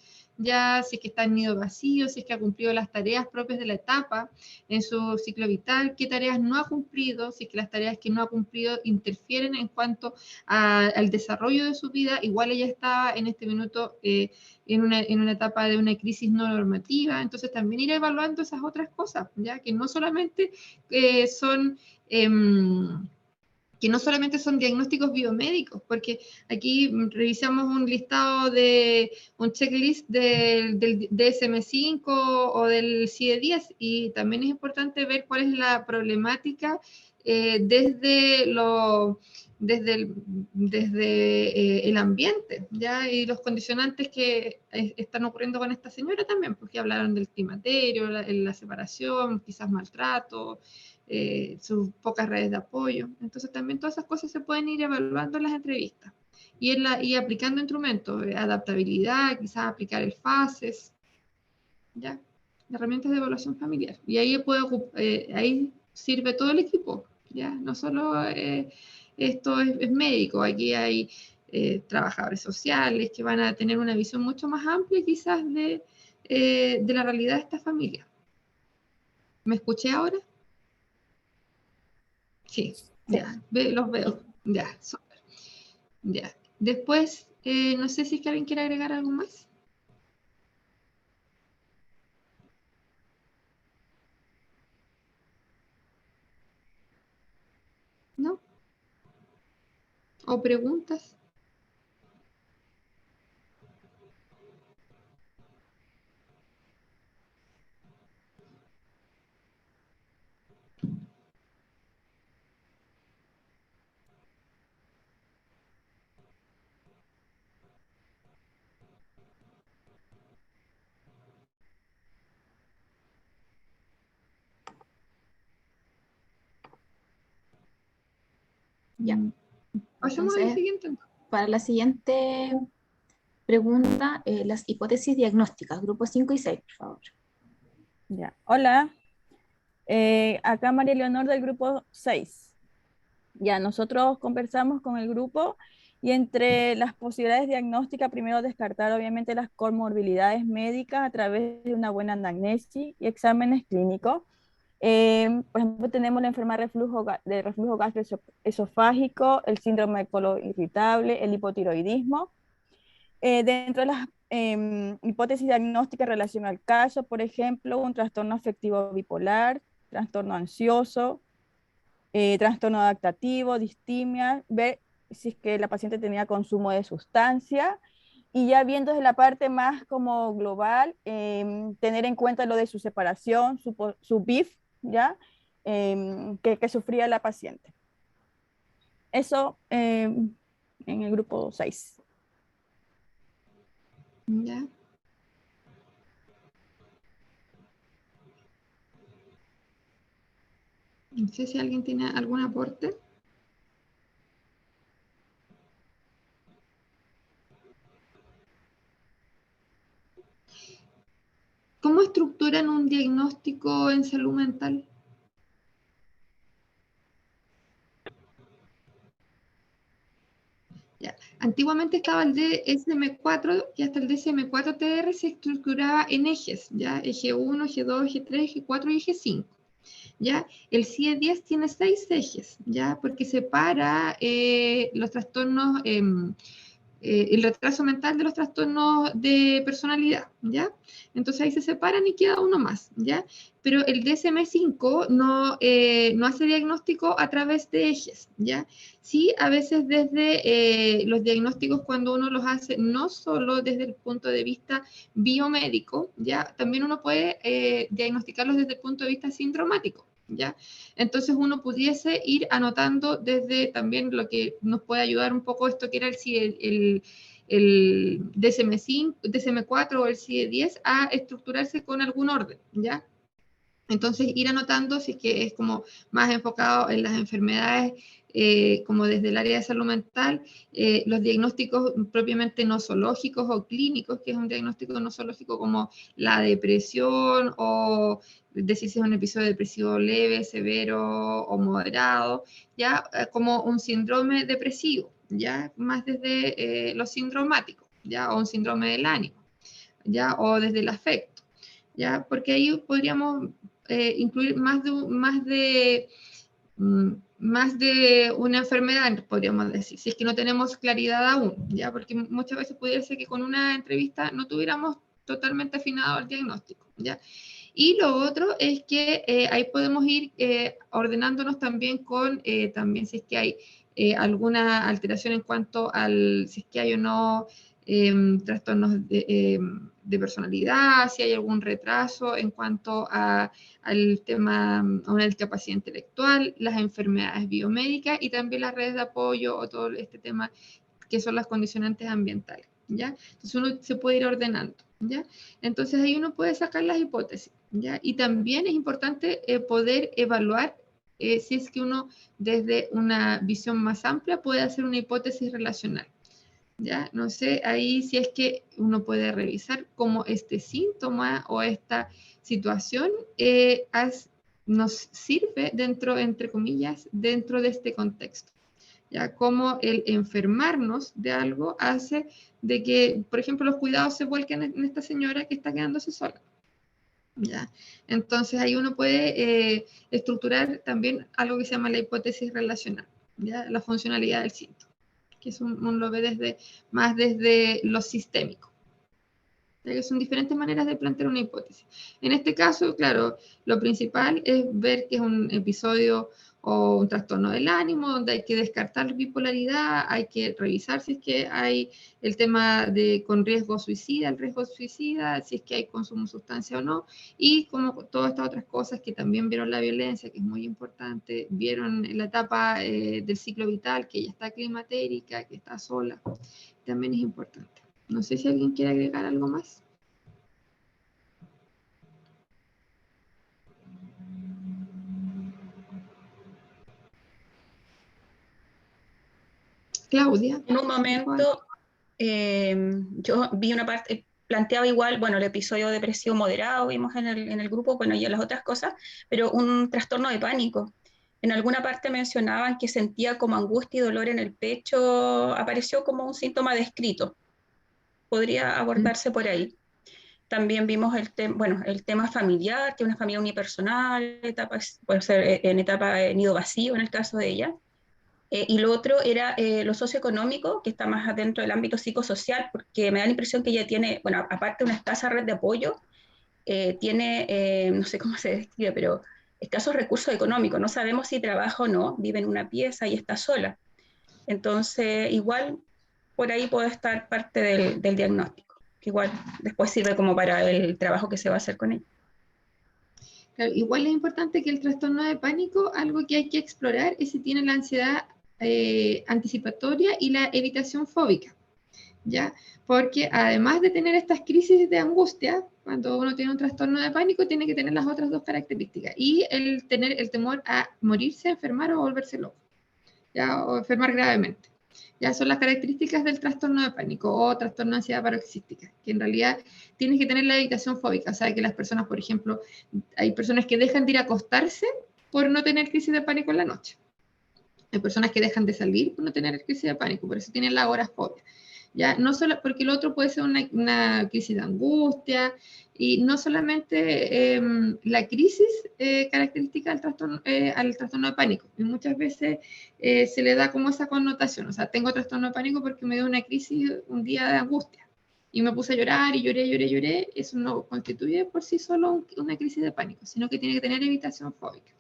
ya si es que está en nido vacío, si es que ha cumplido las tareas propias de la etapa en su ciclo vital, qué tareas no ha cumplido, si es que las tareas que no ha cumplido interfieren en cuanto al desarrollo de su vida, igual ella estaba en este minuto en una etapa de una crisis no normativa, entonces también ir evaluando esas otras cosas, ya que no solamente son... que no solamente son diagnósticos biomédicos, porque aquí revisamos un listado un checklist del DSM-5 o del CIE-10, y también es importante ver cuál es la problemática desde el ambiente, ¿ya? Y los condicionantes que están ocurriendo con esta señora también, porque hablaron del climaterio, la separación, quizás maltrato, sus pocas redes de apoyo. Entonces también todas esas cosas se pueden ir evaluando en las entrevistas y aplicando instrumentos, adaptabilidad, quizás aplicar el FACES, ¿ya? Herramientas de evaluación familiar. Y ahí, ahí sirve todo el equipo, ¿ya? No solo esto es médico, aquí hay trabajadores sociales que van a tener una visión mucho más amplia quizás de la realidad de esta familia. ¿Me escuché ahora? Sí, ya, los veo. Ya, súper. Ya. Después, no sé si es que alguien quiere agregar algo más. ¿No? ¿O preguntas? Ya. Pasemos a la Entonces, siguiente. para la siguiente pregunta, las hipótesis diagnósticas, grupos 5 y 6, por favor. Ya. Hola, acá María Leonor del grupo 6. Ya, nosotros conversamos con el grupo y entre las posibilidades diagnósticas, primero descartar obviamente las comorbilidades médicas a través de una buena anamnesis y exámenes clínicos. Por ejemplo, tenemos la enfermedad de reflujo gastroesofágico, el síndrome de colon irritable, el hipotiroidismo. Dentro de las hipótesis diagnósticas en relación al caso, por ejemplo, un trastorno afectivo bipolar, trastorno ansioso, trastorno adaptativo, distimia, ver si es que la paciente tenía consumo de sustancia, y ya viendo desde la parte más como global, tener en cuenta lo de su separación, su BIF, ¿ya? Que sufría la paciente. Eso en el grupo 6. Ya. No sé si alguien tiene algún aporte. ¿Cómo estructuran un diagnóstico en salud mental? Ya. Antiguamente estaba el DSM-4 y hasta el DSM-4-TR se estructuraba en ejes, ¿ya? Eje 1, eje 2, eje 3, eje 4 y eje 5. ¿Ya? El CIE-10 tiene 6 ejes, ¿ya? Porque separa los trastornos, el retraso mental de los trastornos de personalidad, ¿ya? Entonces ahí se separan y queda uno más, ¿ya? Pero el DSM-5 no hace diagnóstico a través de ejes, ¿ya? Sí, a veces desde los diagnósticos cuando uno los hace, no solo desde el punto de vista biomédico, ¿ya? También uno puede diagnosticarlos desde el punto de vista sindromático, ¿ya? Entonces uno pudiese ir anotando desde también lo que nos puede ayudar un poco esto que era el DSM-5, DSM-4 o el CIE-10 a estructurarse con algún orden, ¿ya? Entonces, ir anotando si es que es como más enfocado en las enfermedades, como desde el área de salud mental, los diagnósticos propiamente nosológicos o clínicos, que es un diagnóstico nosológico como la depresión, o decir si es un episodio depresivo leve, severo o moderado, ya como un síndrome depresivo, ya más desde lo sindromático, ya, o un síndrome del ánimo, ya, o desde el afecto, ya, porque ahí podríamos incluir más de una enfermedad, podríamos decir, si es que no tenemos claridad aún, ¿ya? Porque muchas veces pudiera ser que con una entrevista no tuviéramos totalmente afinado el diagnóstico, ¿ya? Y lo otro es que ahí podemos ir ordenándonos también con, también si es que hay alguna alteración en cuanto al, si es que hay o no trastornos de personalidad, si hay algún retraso en cuanto al tema, a una discapacidad intelectual, las enfermedades biomédicas y también las redes de apoyo o todo este tema que son las condicionantes ambientales, ¿ya? Entonces uno se puede ir ordenando, ¿ya? Entonces ahí uno puede sacar las hipótesis, ¿ya? Y también es importante poder evaluar si es que uno desde una visión más amplia puede hacer una hipótesis relacional, ¿ya? No sé, ahí si es que uno puede revisar cómo este síntoma o esta situación nos sirve dentro, entre comillas, dentro de este contexto, ¿ya? Cómo el enfermarnos de algo hace de que, por ejemplo, los cuidados se vuelquen en esta señora que está quedándose sola, ¿ya? Entonces ahí uno puede estructurar también algo que se llama la hipótesis relacional, ¿ya? La funcionalidad del síntoma, que es uno lo ve más desde lo sistémico. Que son diferentes maneras de plantear una hipótesis. En este caso, claro, lo principal es ver que es un episodio o un trastorno del ánimo, donde hay que descartar bipolaridad, hay que revisar si es que hay el tema de con riesgo suicida, el riesgo suicida, si es que hay consumo de sustancia o no, y como todas estas otras cosas que también vieron la violencia, que es muy importante, vieron la etapa del ciclo vital, que ella está climatérica, que está sola, también es importante. No sé si alguien quiere agregar algo más. Claudia. En un momento yo vi una parte, planteaba igual, bueno, el episodio depresivo moderado vimos en el grupo, bueno, y en las otras cosas, pero un trastorno de pánico. En alguna parte mencionaban que sentía como angustia y dolor en el pecho, apareció como un síntoma descrito. Podría abordarse por ahí. También vimos el tema familiar, que es una familia unipersonal, puede ser en etapa nido vacío en el caso de ella. Y lo otro era lo socioeconómico, que está más adentro del ámbito psicosocial, porque me da la impresión que ella tiene, bueno, aparte de una escasa red de apoyo, tiene, no sé cómo se describe, pero escasos recursos económicos. No sabemos si trabaja o no, vive en una pieza y está sola. Entonces, igual por ahí puede estar parte del diagnóstico, que igual después sirve como para el trabajo que se va a hacer con ella. Claro, igual es importante que el trastorno de pánico, algo que hay que explorar es si tiene la ansiedad anticipatoria y la evitación fóbica, ¿ya? Porque además de tener estas crisis de angustia, cuando uno tiene un trastorno de pánico, tiene que tener las otras dos características, y el tener el temor a morirse, enfermar o volverse loco, ¿ya? O enfermar gravemente. Ya son las características del trastorno de pánico o trastorno de ansiedad paroxística, que en realidad tienes que tener la evitación fóbica. O sea, que las personas, por ejemplo, hay personas que dejan de ir a acostarse por no tener crisis de pánico en la noche. Hay personas que dejan de salir por no tener crisis de pánico, por eso tienen la agorafobia. ¿Ya? No solo, porque lo otro puede ser una crisis de angustia, y no solamente la crisis característica al trastorno de pánico, y muchas veces se le da como esa connotación, o sea, tengo trastorno de pánico porque me dio una crisis un día de angustia, y me puse a llorar, y lloré, eso no constituye por sí solo una crisis de pánico, sino que tiene que tener evitación fóbica,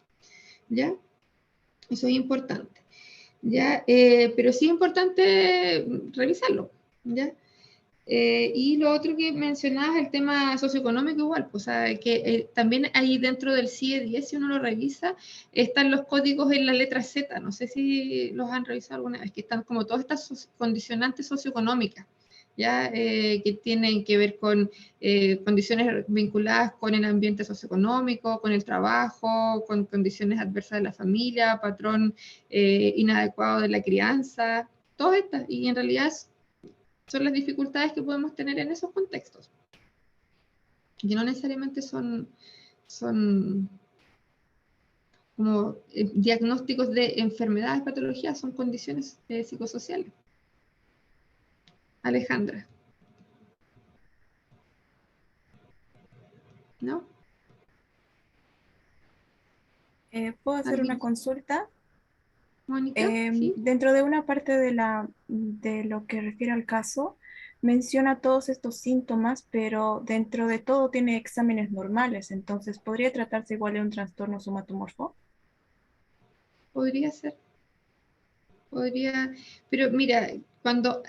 ¿ya? Eso es importante, ¿ya? Pero sí es importante revisarlo, ¿ya? Y lo otro que mencionabas, el tema socioeconómico igual, pues, o sea, que también ahí dentro del CIE-10, si uno lo revisa, están los códigos en la letra Z, no sé si los han revisado alguna vez, que están como todas estas condicionantes socioeconómicas, ¿ya? Que tienen que ver con condiciones vinculadas con el ambiente socioeconómico, con el trabajo, con condiciones adversas de la familia, patrón inadecuado de la crianza, todas estas, y en realidad son las dificultades que podemos tener en esos contextos, que no necesariamente son como diagnósticos de enfermedades, patologías, son condiciones psicosociales. Alejandra. ¿No? ¿Puedo hacer ¿Alguien? una consulta? Mónica, ¿sí? Dentro de una parte de lo que refiere al caso, menciona todos estos síntomas, pero dentro de todo tiene exámenes normales, entonces ¿podría tratarse igual de un trastorno somatomorfo? Podría ser. Podría, pero mira, cuando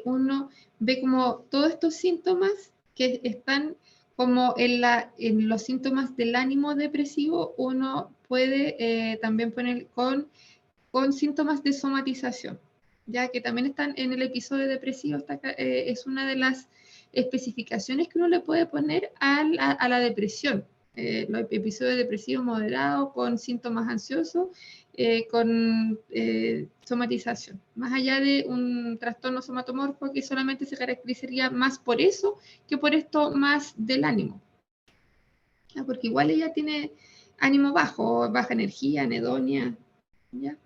uno ve como todos estos síntomas que están como en los síntomas del ánimo depresivo, uno puede también poner con síntomas de somatización, ya que también están en el episodio depresivo, es una de las especificaciones que uno le puede poner a la depresión. Los episodios depresivos moderados con síntomas ansiosos, con somatización, más allá de un trastorno somatomorfo que solamente se caracterizaría más por eso que por esto más del ánimo, ¿ya? Porque igual ella tiene ánimo bajo, baja energía, anedonia, ¿ya?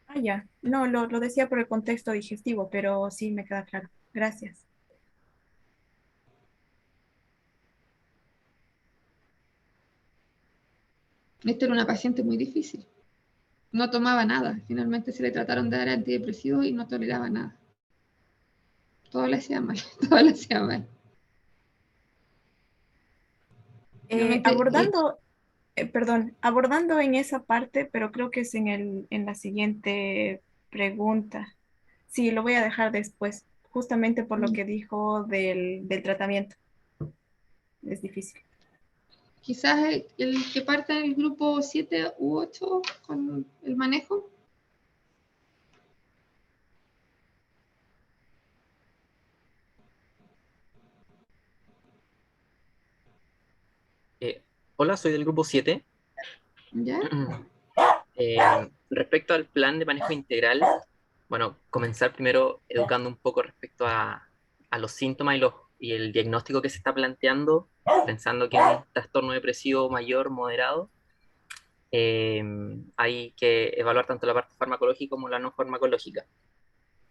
Ah, ya. No, lo decía por el contexto digestivo, pero sí me queda claro. Gracias. Esta era una paciente muy difícil. No tomaba nada. Finalmente se le trataron de dar antidepresivos y no toleraba nada. Todo le hacía mal. Todo le hacía mal. Abordando en esa parte, pero creo que es en la siguiente pregunta. Sí, lo voy a dejar después, justamente por lo que dijo del tratamiento. Es difícil. Quizás el que parte en el grupo 7 u 8 con el manejo. Hola, soy del grupo 7. ¿Ya? Respecto al plan de manejo integral, bueno, comenzar primero educando un poco respecto a los síntomas y el diagnóstico que se está planteando, pensando que es un trastorno depresivo mayor, moderado. Hay que evaluar tanto la parte farmacológica como la no farmacológica.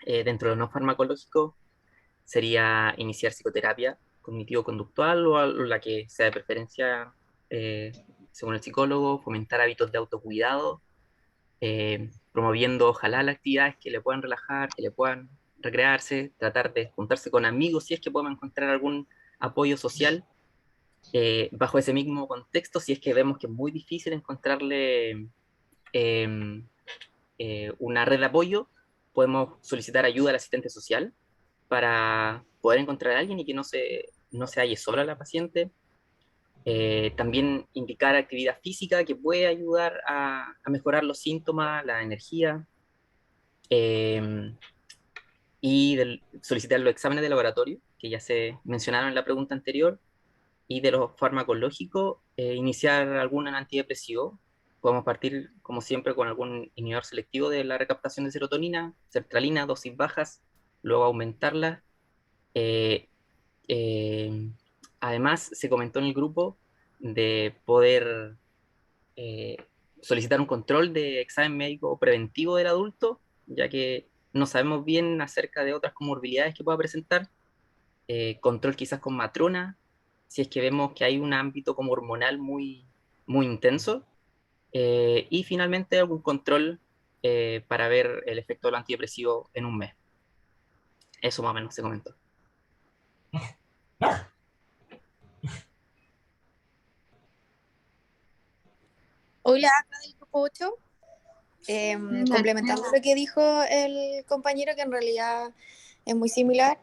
Dentro de lo no farmacológico sería iniciar psicoterapia cognitivo-conductual o la que sea de preferencia según el psicólogo, fomentar hábitos de autocuidado, promoviendo ojalá las actividades que le puedan relajar, que le puedan recrearse, tratar de juntarse con amigos si es que podemos encontrar algún apoyo social bajo ese mismo contexto, si es que vemos que es muy difícil encontrarle una red de apoyo, podemos solicitar ayuda al asistente social para poder encontrar a alguien y que no se halle sola la paciente. También indicar actividad física que puede ayudar a mejorar los síntomas, la energía, y solicitar los exámenes de laboratorio, que ya se mencionaron en la pregunta anterior, y de los farmacológicos, iniciar algún antidepresivo. Podemos partir, como siempre, con algún inhibidor selectivo de la recaptación de serotonina, sertralina, dosis bajas, luego aumentarla. Eh, eh, Además, se comentó en el grupo de poder eh, solicitar un control de examen médico preventivo del adulto, ya que no sabemos bien acerca de otras comorbilidades que pueda presentar. Control quizás con matrona, si es que vemos que hay un ámbito como hormonal muy intenso. Y finalmente algún control para ver el efecto del antidepresivo en un mes. Eso más o menos se comentó. Hola, acá del grupo 8. Complementando lo que dijo el compañero, que en realidad es muy similar.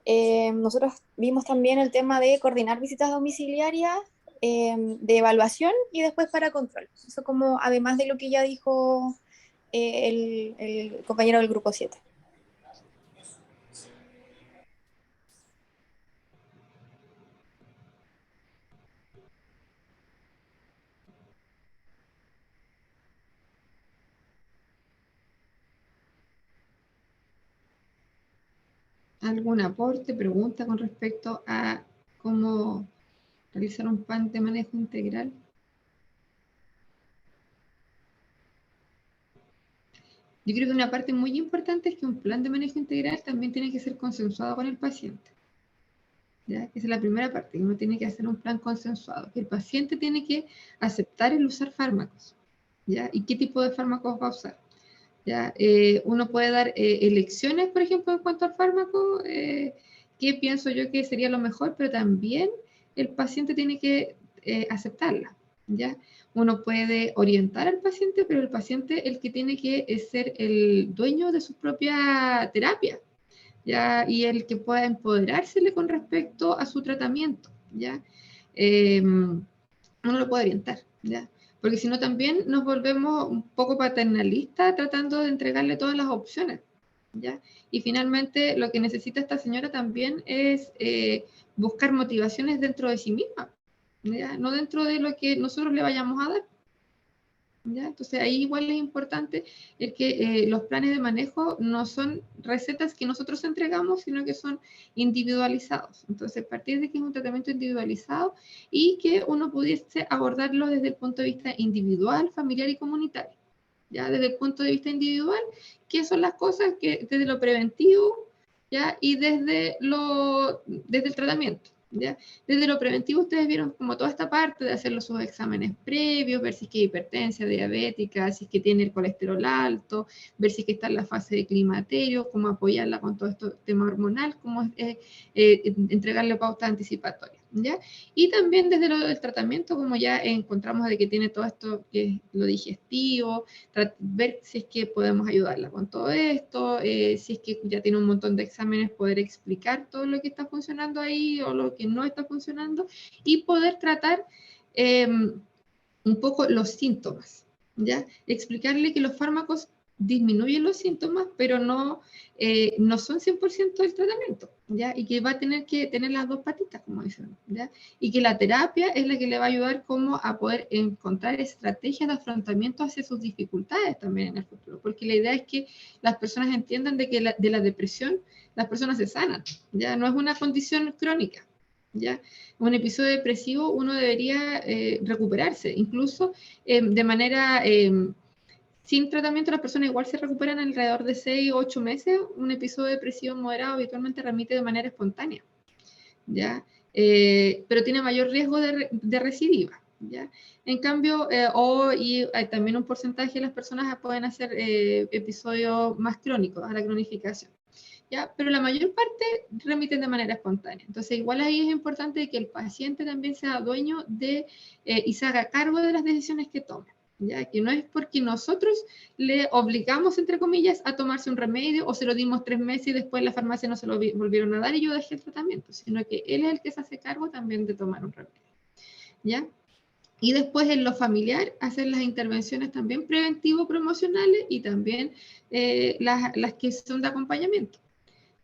Nosotros vimos también el tema de coordinar visitas domiciliarias, de evaluación y después para control. Eso como además de lo que ya dijo el compañero del grupo 7. ¿Algún aporte, pregunta con respecto a cómo realizar un plan de manejo integral? Yo creo que una parte muy importante es que un plan de manejo integral también tiene que ser consensuado con el paciente. ¿Ya? Esa es la primera parte, que uno tiene que hacer un plan consensuado, que el paciente tiene que aceptar el usar fármacos, ¿ya? ¿Y qué tipo de fármacos va a usar? ¿Ya? Uno puede dar elecciones, por ejemplo, en cuanto al fármaco, que pienso yo que sería lo mejor, pero también el paciente tiene que aceptarla, ¿ya? Uno puede orientar al paciente, pero el paciente el que tiene que ser el dueño de su propia terapia, ¿ya? Y el que pueda empoderársele con respecto a su tratamiento, ¿ya? Uno lo puede orientar, ¿ya? Porque si no también nos volvemos un poco paternalistas tratando de entregarle todas las opciones, ¿ya? Y finalmente lo que necesita esta señora también es buscar motivaciones dentro de sí misma, ¿ya? No dentro de lo que nosotros le vayamos a dar, ¿ya? Entonces ahí igual es importante el que los planes de manejo no son recetas que nosotros entregamos, sino que son individualizados. Entonces, a partir de que es un tratamiento individualizado y que uno pudiese abordarlo desde el punto de vista individual, familiar y comunitario. ¿Ya? Desde el punto de vista individual, ¿qué son las cosas que desde lo preventivo, ¿ya? Y desde el tratamiento, ¿ya? Desde lo preventivo ustedes vieron como toda esta parte de hacer los exámenes previos, ver si es que hay hipertensión diabética, si es que tiene el colesterol alto, ver si es que está en la fase de climaterio, cómo apoyarla con todo este tema hormonal, cómo entregarle pautas anticipatorias, ¿ya? Y también desde lo del tratamiento, como ya encontramos de que tiene todo esto que es lo digestivo, ver si es que podemos ayudarla con todo esto, si es que ya tiene un montón de exámenes, poder explicar todo lo que está funcionando ahí o lo que no está funcionando y poder tratar un poco los síntomas, ¿ya? Explicarle que los fármacos disminuyen los síntomas, pero no son 100% del tratamiento, ¿ya? Y que va a tener que tener las dos patitas, como dicen, ¿ya? Y que la terapia es la que le va a ayudar como a poder encontrar estrategias de afrontamiento hacia sus dificultades también en el futuro, porque la idea es que las personas entiendan de que de la depresión las personas se sanan, ¿ya? No es una condición crónica, ¿ya? Un episodio depresivo uno debería recuperarse, incluso de manera sin tratamiento las personas igual se recuperan alrededor de 6 o 8 meses. Un episodio depresivo moderado habitualmente remite de manera espontánea, ¿ya? Pero tiene mayor riesgo de recidiva, ¿ya? En cambio, hay también un porcentaje de las personas pueden hacer episodios más crónicos, a la cronificación, ¿ya? Pero la mayor parte remiten de manera espontánea. Entonces, igual ahí es importante que el paciente también sea dueño y se haga cargo de las decisiones que tome, ¿ya? Que no es porque nosotros le obligamos, entre comillas, a tomarse un remedio o se lo dimos 3 meses y después en la farmacia no se lo volvieron a dar y yo dejé el tratamiento, sino que él es el que se hace cargo también de tomar un remedio, ¿ya? Y después en lo familiar, hacer las intervenciones también preventivo-promocionales y también las que son de acompañamiento,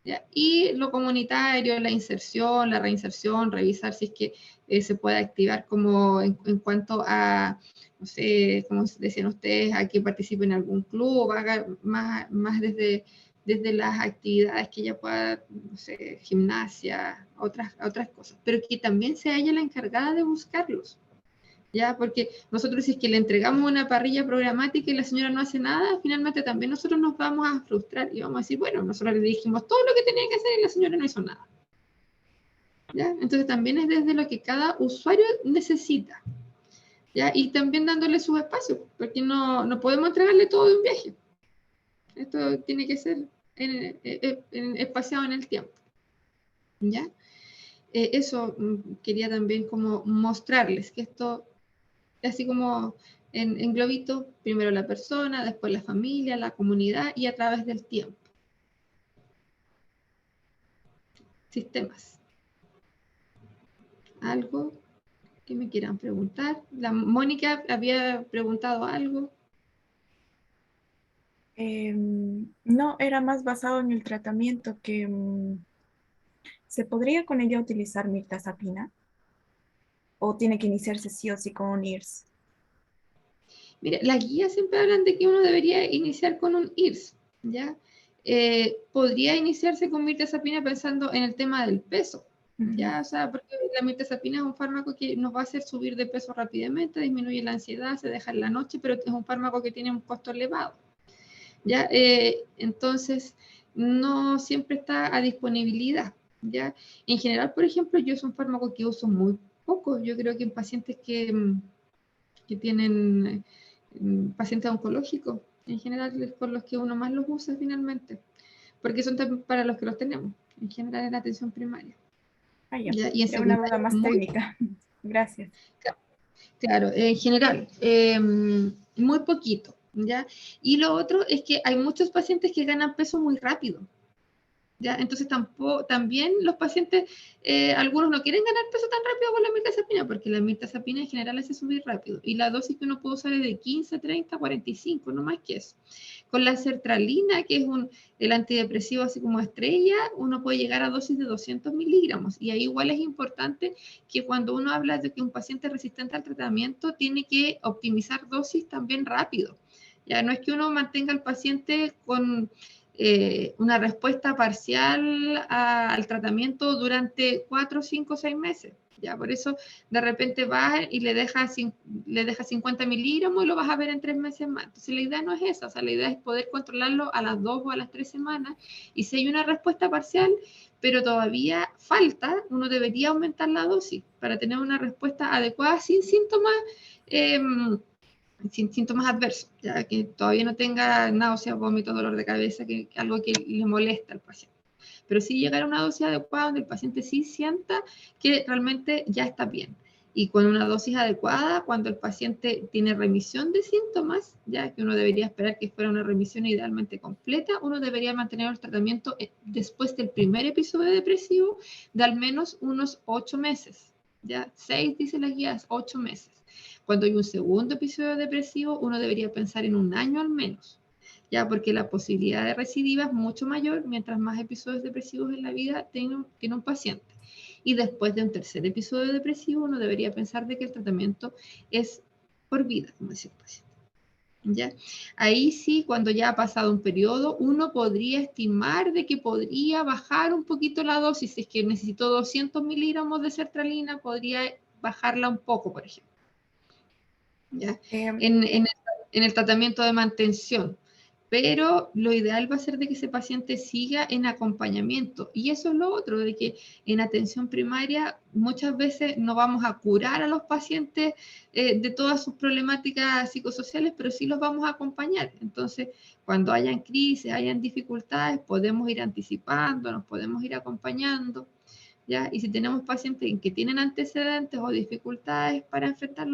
¿ya? Y lo comunitario, la inserción, la reinserción, revisar si es que se puede activar como en cuanto a, no sé, como decían ustedes, a que participe en algún club, haga más desde las actividades que ella pueda, no sé, gimnasia, otras cosas, pero que también sea ella la encargada de buscarlos. ¿Ya? Porque nosotros si es que le entregamos una parrilla programática y la señora no hace nada, finalmente también nosotros nos vamos a frustrar y vamos a decir, bueno, nosotros le dijimos todo lo que tenía que hacer y la señora no hizo nada, ¿ya? Entonces también es desde lo que cada usuario necesita, ¿ya? Y también dándole sus espacios, porque no podemos entregarle todo de un viaje. Esto tiene que ser espaciado en el tiempo, ¿ya? Eso quería también como mostrarles que esto así como en globito, primero la persona, después la familia, la comunidad y a través del tiempo. Sistemas. ¿Algo que me quieran preguntar? La Mónica había preguntado algo. No, era más basado en el tratamiento que ¿se podría con ella utilizar mirtazapina? ¿O tiene que iniciarse sí o sí con un IRS? Mira, las guías siempre hablan de que uno debería iniciar con un IRS, ¿ya? podría iniciarse con mirtazapina pensando en el tema del peso. Ya, o sea, porque la mirtazapina es un fármaco que nos va a hacer subir de peso rápidamente, disminuye la ansiedad, se deja en la noche, pero es un fármaco que tiene un costo elevado. ¿Ya? Entonces, no siempre está a disponibilidad. ¿Ya? En general, por ejemplo, yo es un fármaco que uso muy poco. Yo creo que en pacientes que tienen pacientes oncológicos, en general es por los que uno más los usa finalmente, porque son para los que los tenemos, en general en la atención primaria. Ya, Y en era una duda más muy, técnica. Gracias. claro, en general, muy poquito, ¿ya? Y lo otro es que hay muchos pacientes que ganan peso muy rápido, ¿ya? Entonces también los pacientes, algunos no quieren ganar peso tan rápido con la mirtazapina, porque la mirtazapina en general hace subir rápido, y la dosis que uno puede usar es de 15, 30, 45, no más que eso. Con la sertralina, que es el antidepresivo así como estrella, uno puede llegar a dosis de 200 miligramos, y ahí igual es importante que cuando uno habla de que un paciente es resistente al tratamiento, tiene que optimizar dosis también rápido. Ya no es que uno mantenga al paciente con una respuesta parcial al tratamiento durante 4, 5, 6 meses. Ya, por eso de repente vas y le dejas 50 miligramos y lo vas a ver en 3 meses más. Entonces la idea no es esa, o sea, la idea es poder controlarlo a las 2 o a las 3 semanas, y si hay una respuesta parcial, pero todavía falta, uno debería aumentar la dosis para tener una respuesta adecuada sin síntomas sin síntomas adversos, ya que todavía no tenga náuseas, vómitos, dolor de cabeza, que algo que le molesta al paciente. Pero sí llegar a una dosis adecuada donde el paciente sí sienta que realmente ya está bien. Y con una dosis adecuada, cuando el paciente tiene remisión de síntomas, ya que uno debería esperar que fuera una remisión idealmente completa, uno debería mantener el tratamiento después del primer episodio depresivo de al menos unos 8 meses. Ya 6, dice la guía, 8 meses. Cuando hay un segundo episodio depresivo, uno debería pensar en 1 año al menos, ya porque la posibilidad de recidiva es mucho mayor mientras más episodios depresivos en la vida tiene un paciente. Y después de un tercer episodio depresivo, uno debería pensar de que el tratamiento es por vida, como decía el paciente. ¿Ya? Ahí sí, cuando ya ha pasado un periodo, uno podría estimar de que podría bajar un poquito la dosis. Si es que necesito 200 miligramos de sertralina, podría bajarla un poco, por ejemplo. ¿Ya? En el tratamiento de mantención, pero lo ideal va a ser de que ese paciente siga en acompañamiento, y eso es lo otro, de que en atención primaria muchas veces no vamos a curar a los pacientes de todas sus problemáticas psicosociales, pero sí los vamos a acompañar. Entonces, cuando hayan crisis, hayan dificultades, podemos ir anticipando, nos podemos ir acompañando, ¿ya? Y si tenemos pacientes que tienen antecedentes o dificultades para enfrentar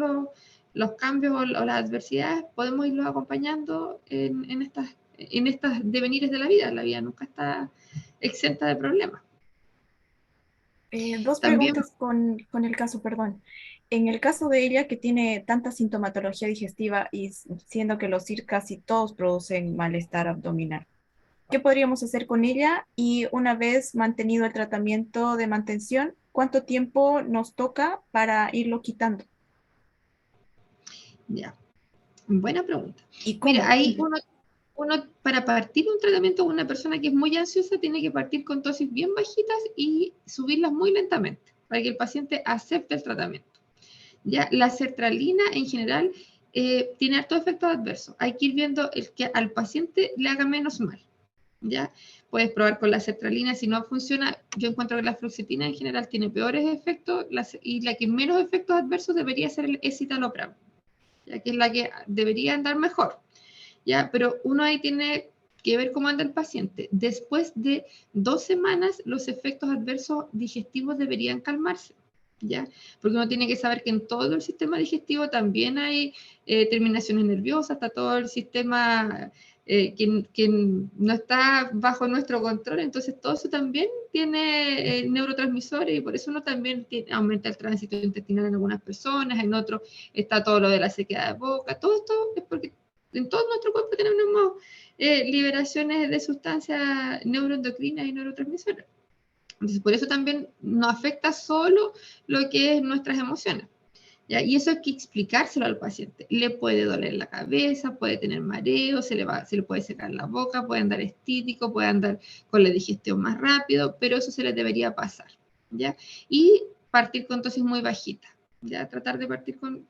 los cambios o las adversidades, podemos irlos acompañando en estas devenires de la vida. La vida nunca está exenta de problemas. Dos También, preguntas con el caso, perdón. En el caso de ella que tiene tanta sintomatología digestiva y siendo que los CIR casi todos producen malestar abdominal, ¿qué podríamos hacer con ella? Y una vez mantenido el tratamiento de mantención, ¿cuánto tiempo nos toca para irlo quitando? ya, buena pregunta. ¿Y cómo? Mira, ahí uno para partir un tratamiento con una persona que es muy ansiosa tiene que partir con dosis bien bajitas y subirlas muy lentamente para que el paciente acepte el tratamiento. Ya, la sertralina en general tiene hartos efectos adversos. Hay que ir viendo el que al paciente le haga menos mal. ¿Ya? Puedes probar con la sertralina, si no funciona, yo encuentro que la fluoxetina en general tiene peores efectos, y la que menos efectos adversos debería ser el escitalopram, ya que es la que debería andar mejor, ¿ya? Pero uno ahí tiene que ver cómo anda el paciente. Después de 2 semanas, los efectos adversos digestivos deberían calmarse, ¿ya? Porque uno tiene que saber que en todo el sistema digestivo también hay terminaciones nerviosas, está todo el sistema que no está bajo nuestro control, entonces todo eso también tiene neurotransmisores, y por eso uno también aumenta el tránsito intestinal en algunas personas, en otros está todo lo de la sequedad de boca. Todo esto es porque en todo nuestro cuerpo tenemos liberaciones de sustancias neuroendocrinas y neurotransmisores. Entonces, por eso también nos afecta solo lo que es nuestras emociones. ¿ya? Y eso hay que explicárselo al paciente. Le puede doler la cabeza, puede tener mareo, se le puede secar la boca, puede andar estítico, puede andar con la digestión más rápido, pero eso se le debería pasar, ¿ya? Y partir con dosis muy bajitas, ¿ya? Tratar de partir con,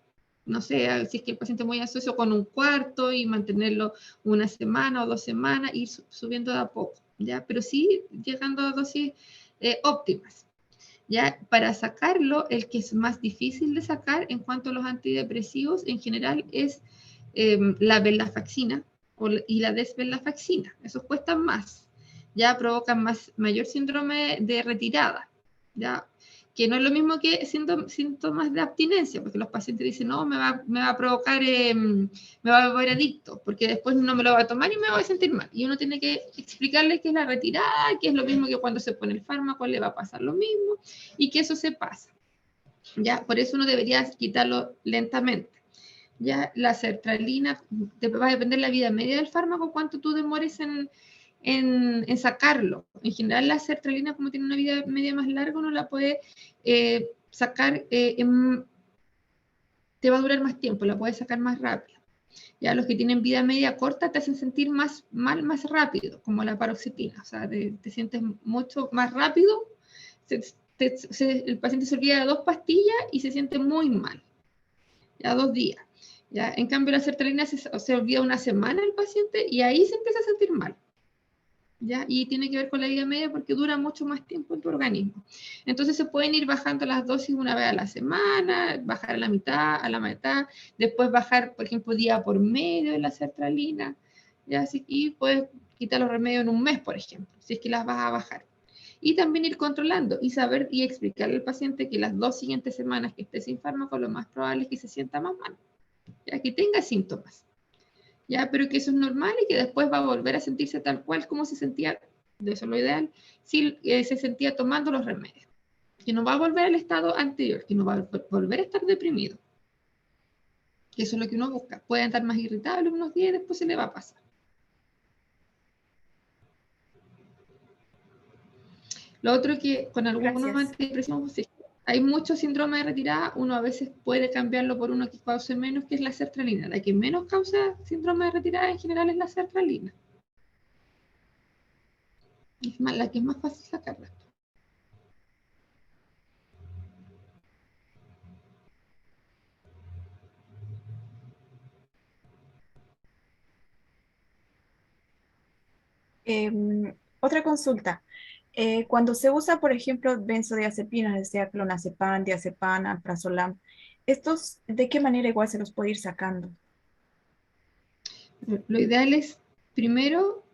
no sé, si es que el paciente es muy ansioso, con 1/4 y mantenerlo 1 semana o 2 semanas, ir subiendo de a poco, ¿ya? Pero sí llegando a dosis óptimas. ¿Ya? Para sacarlo, el que es más difícil de sacar en cuanto a los antidepresivos en general es la venlafaxina y la desvenlafaxina. Esos cuestan más, ya provocan mayor síndrome de retirada, ¿ya? Que no es lo mismo que síntomas de abstinencia, porque los pacientes dicen, no, me va a provocar, me va a volver adicto, porque después no me lo va a tomar y me voy a sentir mal. Y uno tiene que explicarle qué es la retirada, que es lo mismo que cuando se pone el fármaco le va a pasar lo mismo, y que eso se pasa. ¿Ya? Por eso uno debería quitarlo lentamente. ¿Ya? La sertralina, va a depender de la vida media del fármaco, cuánto tú demores en sacarlo. En general, la sertralina, como tiene una vida media más larga, uno la puede sacar, te va a durar más tiempo, la puedes sacar más rápido. Ya los que tienen vida media corta te hacen sentir más mal más rápido, como la paroxetina. O sea, te sientes mucho más rápido, el paciente se olvida de 2 pastillas y se siente muy mal, ya 2 días. ¿Ya? En cambio, la sertralina se olvida 1 semana el paciente y ahí se empieza a sentir mal. ¿Ya? Y tiene que ver con la vida media porque dura mucho más tiempo en tu organismo. Entonces se pueden ir bajando las dosis 1 vez a la semana, bajar a la mitad, después bajar, por ejemplo, día por medio de la sertralina, ¿ya? Y puedes quitar los remedios en 1 mes, por ejemplo, si es que las vas a bajar. Y también ir controlando y saber y explicarle al paciente que las 2 siguientes semanas que esté sin fármaco, lo más probable es que se sienta más mal, ya que tenga síntomas. ¿Ya? Pero que eso es normal y que después va a volver a sentirse tal cual como se sentía, de eso es lo ideal, si se sentía tomando los remedios. Que no va a volver al estado anterior, que no va a volver a estar deprimido. Que eso es lo que uno busca. Puede estar más irritable unos días y después se le va a pasar. Lo otro es que con algunos antidepresivos, si hay mucho síndrome de retirada, uno a veces puede cambiarlo por uno que cause menos, que es la sertralina. La que menos causa síndrome de retirada en general es la sertralina. Es la que es más fácil sacarla. Otra consulta. Cuando se usa, por ejemplo, benzodiazepinas, sea clonazepam, diazepam, alprazolam, ¿estos de qué manera igual se los puede ir sacando? Lo ideal es, primero,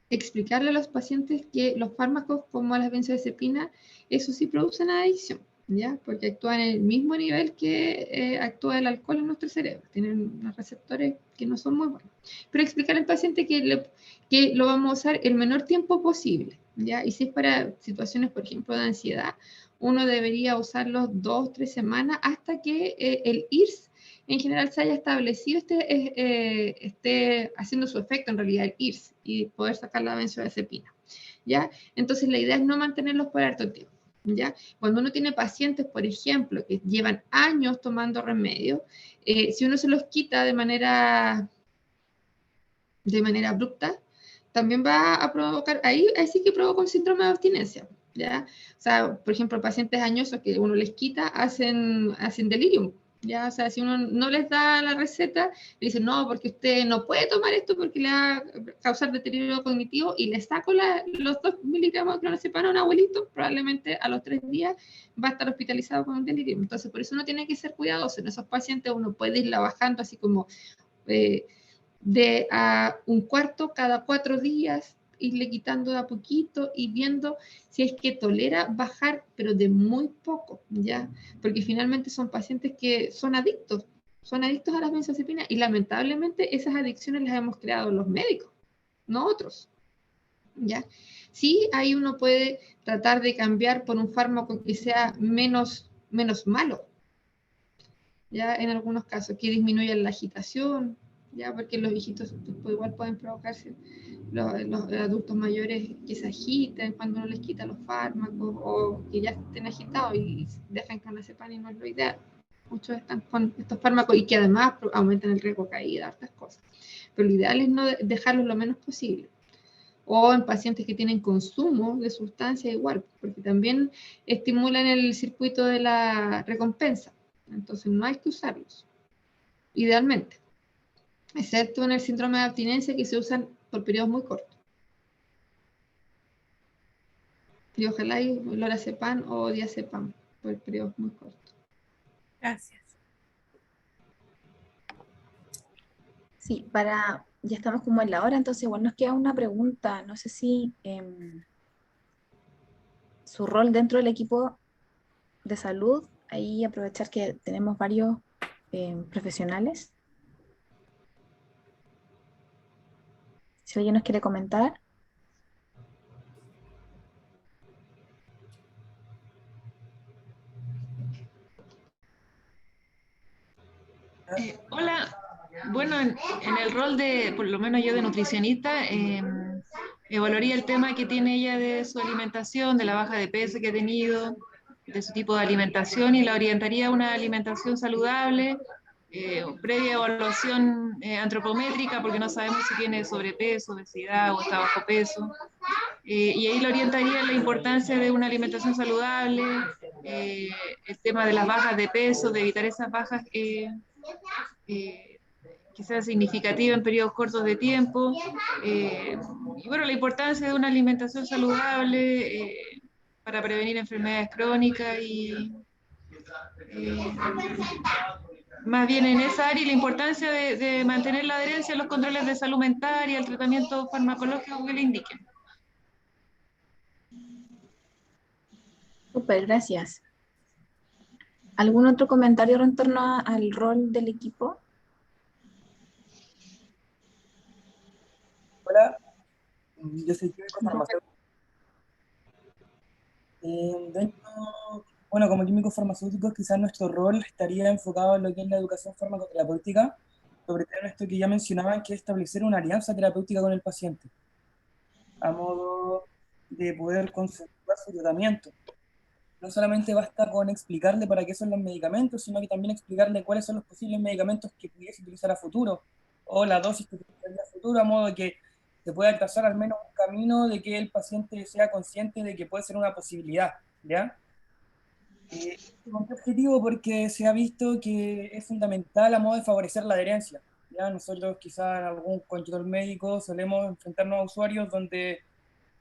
explicarle a los pacientes que los fármacos como las benzodiazepinas, eso sí producen adicción, ¿ya? Porque actúan en el mismo nivel que actúa el alcohol en nuestro cerebro. Tienen unos receptores que no son muy buenos. Pero explicarle al paciente que lo vamos a usar el menor tiempo posible, ¿ya? Y si es para situaciones, por ejemplo, de ansiedad, uno debería usarlos 2 o 3 semanas hasta que el IRS en general se haya establecido, esté haciendo su efecto en realidad el IRS y poder sacar la benzodiazepina, ¿ya? Entonces la idea es no mantenerlos por harto tiempo, ¿ya? Cuando uno tiene pacientes, por ejemplo, que llevan años tomando remedios, si uno se los quita de manera abrupta, también va a provocar, ahí sí que provoca un síndrome de abstinencia, ¿ya? O sea, por ejemplo, pacientes añosos que uno les quita, hacen delirium, ¿ya? O sea, si uno no les da la receta, le dicen, no, porque usted no puede tomar esto porque le va a causar deterioro cognitivo, y le saco los 2 miligramos de clonazepam a un abuelito, probablemente a los 3 días va a estar hospitalizado con un delirium. Entonces, por eso uno tiene que ser cuidadoso. En esos pacientes uno puede irla bajando así como de a 1/4 cada 4 días, irle quitando de a poquito y viendo si es que tolera bajar, pero de muy poco, ¿ya? Porque finalmente son pacientes que son adictos a las benzodiazepinas y lamentablemente esas adicciones las hemos creado los médicos, no otros, ¿ya? Sí, ahí uno puede tratar de cambiar por un fármaco que sea menos malo, ¿ya? En algunos casos, que disminuyan la agitación, ¿ya? Porque los viejitos pues, igual pueden provocarse, los adultos mayores que se agiten cuando uno les quita los fármacos o que ya estén agitados y dejan clonazepam y no es lo ideal. Muchos están con estos fármacos y que además aumentan el riesgo de caída, hartas cosas. Pero lo ideal es no dejarlos lo menos posible. O en pacientes que tienen consumo de sustancias igual, porque también estimulan el circuito de la recompensa. Entonces no hay que usarlos, idealmente. Excepto en el síndrome de abstinencia que se usan por periodos muy cortos. Triogelai, lorazepam o diazepam por periodos muy cortos. Gracias. Sí, ya estamos como en la hora, entonces igual nos queda una pregunta. No sé si su rol dentro del equipo de salud, ahí aprovechar que tenemos varios profesionales. Si alguien nos quiere comentar. Hola, bueno, en el rol de, por lo menos yo de nutricionista, evaluaría el tema que tiene ella de su alimentación, de la baja de peso que ha tenido, de su tipo de alimentación y la orientaría a una alimentación saludable, previa evaluación antropométrica, porque no sabemos si tiene sobrepeso, obesidad o está bajo peso. Y ahí le orientaría la importancia de una alimentación saludable, el tema de las bajas de peso, de evitar esas bajas que sea significativa en periodos cortos de tiempo. Y bueno, la importancia de una alimentación saludable para prevenir enfermedades crónicas y más bien en esa área y la importancia de mantener la adherencia a los controles de salud mental y al tratamiento farmacológico que le indiquen. Súper, gracias. ¿Algún otro comentario en torno al rol del equipo? Hola, yo soy químico farmacéutico. Bueno, como químicos farmacéuticos, quizás nuestro rol estaría enfocado en lo que es la educación farmacoterapéutica, sobre todo en esto que ya mencionaban, que es establecer una alianza terapéutica con el paciente, a modo de poder consensuar su tratamiento. No solamente basta con explicarle para qué son los medicamentos, sino que también explicarle cuáles son los posibles medicamentos que pudiese utilizar a futuro, o la dosis que utilizaría a futuro, a modo de que se pueda trazar al menos un camino de que el paciente sea consciente de que puede ser una posibilidad, ¿ya? Con qué objetivo, porque se ha visto que es fundamental a modo de favorecer la adherencia, ¿ya? Nosotros quizá en algún control médico solemos enfrentarnos a usuarios donde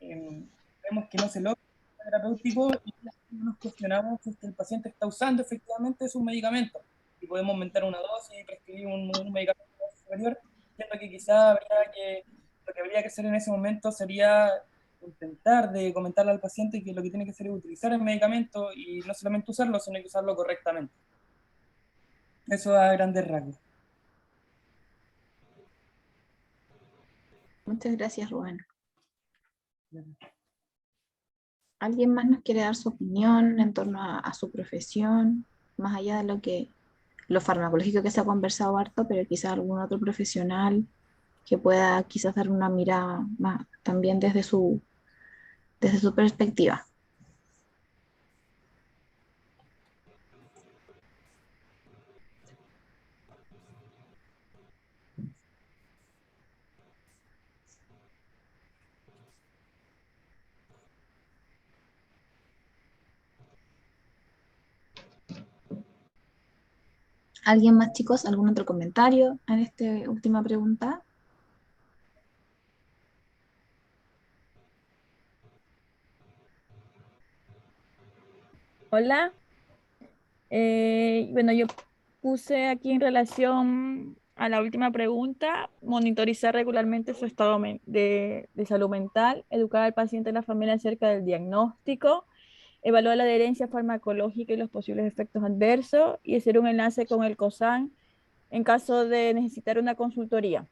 vemos que no se logra terapéutico y nos cuestionamos si el paciente está usando efectivamente sus medicamentos y podemos aumentar una dosis y prescribir un medicamento superior, siendo que quizá lo que habría que hacer en ese momento sería intentar de comentarle al paciente que lo que tiene que hacer es utilizar el medicamento y no solamente usarlo, sino que usarlo correctamente. Eso a grandes rasgos. Muchas gracias, Rubén. ¿Alguien más nos quiere dar su opinión en torno a su profesión, más allá de lo farmacológico que se ha conversado harto, pero quizás algún otro profesional que pueda quizás dar una mirada más, también desde su perspectiva? ¿Alguien más, chicos? ¿Algún otro comentario en esta última pregunta? Hola. Bueno, yo puse aquí en relación a la última pregunta, monitorizar regularmente su estado de salud mental, educar al paciente y la familia acerca del diagnóstico, evaluar la adherencia farmacológica y los posibles efectos adversos y hacer un enlace con el COSAN en caso de necesitar una consultoría.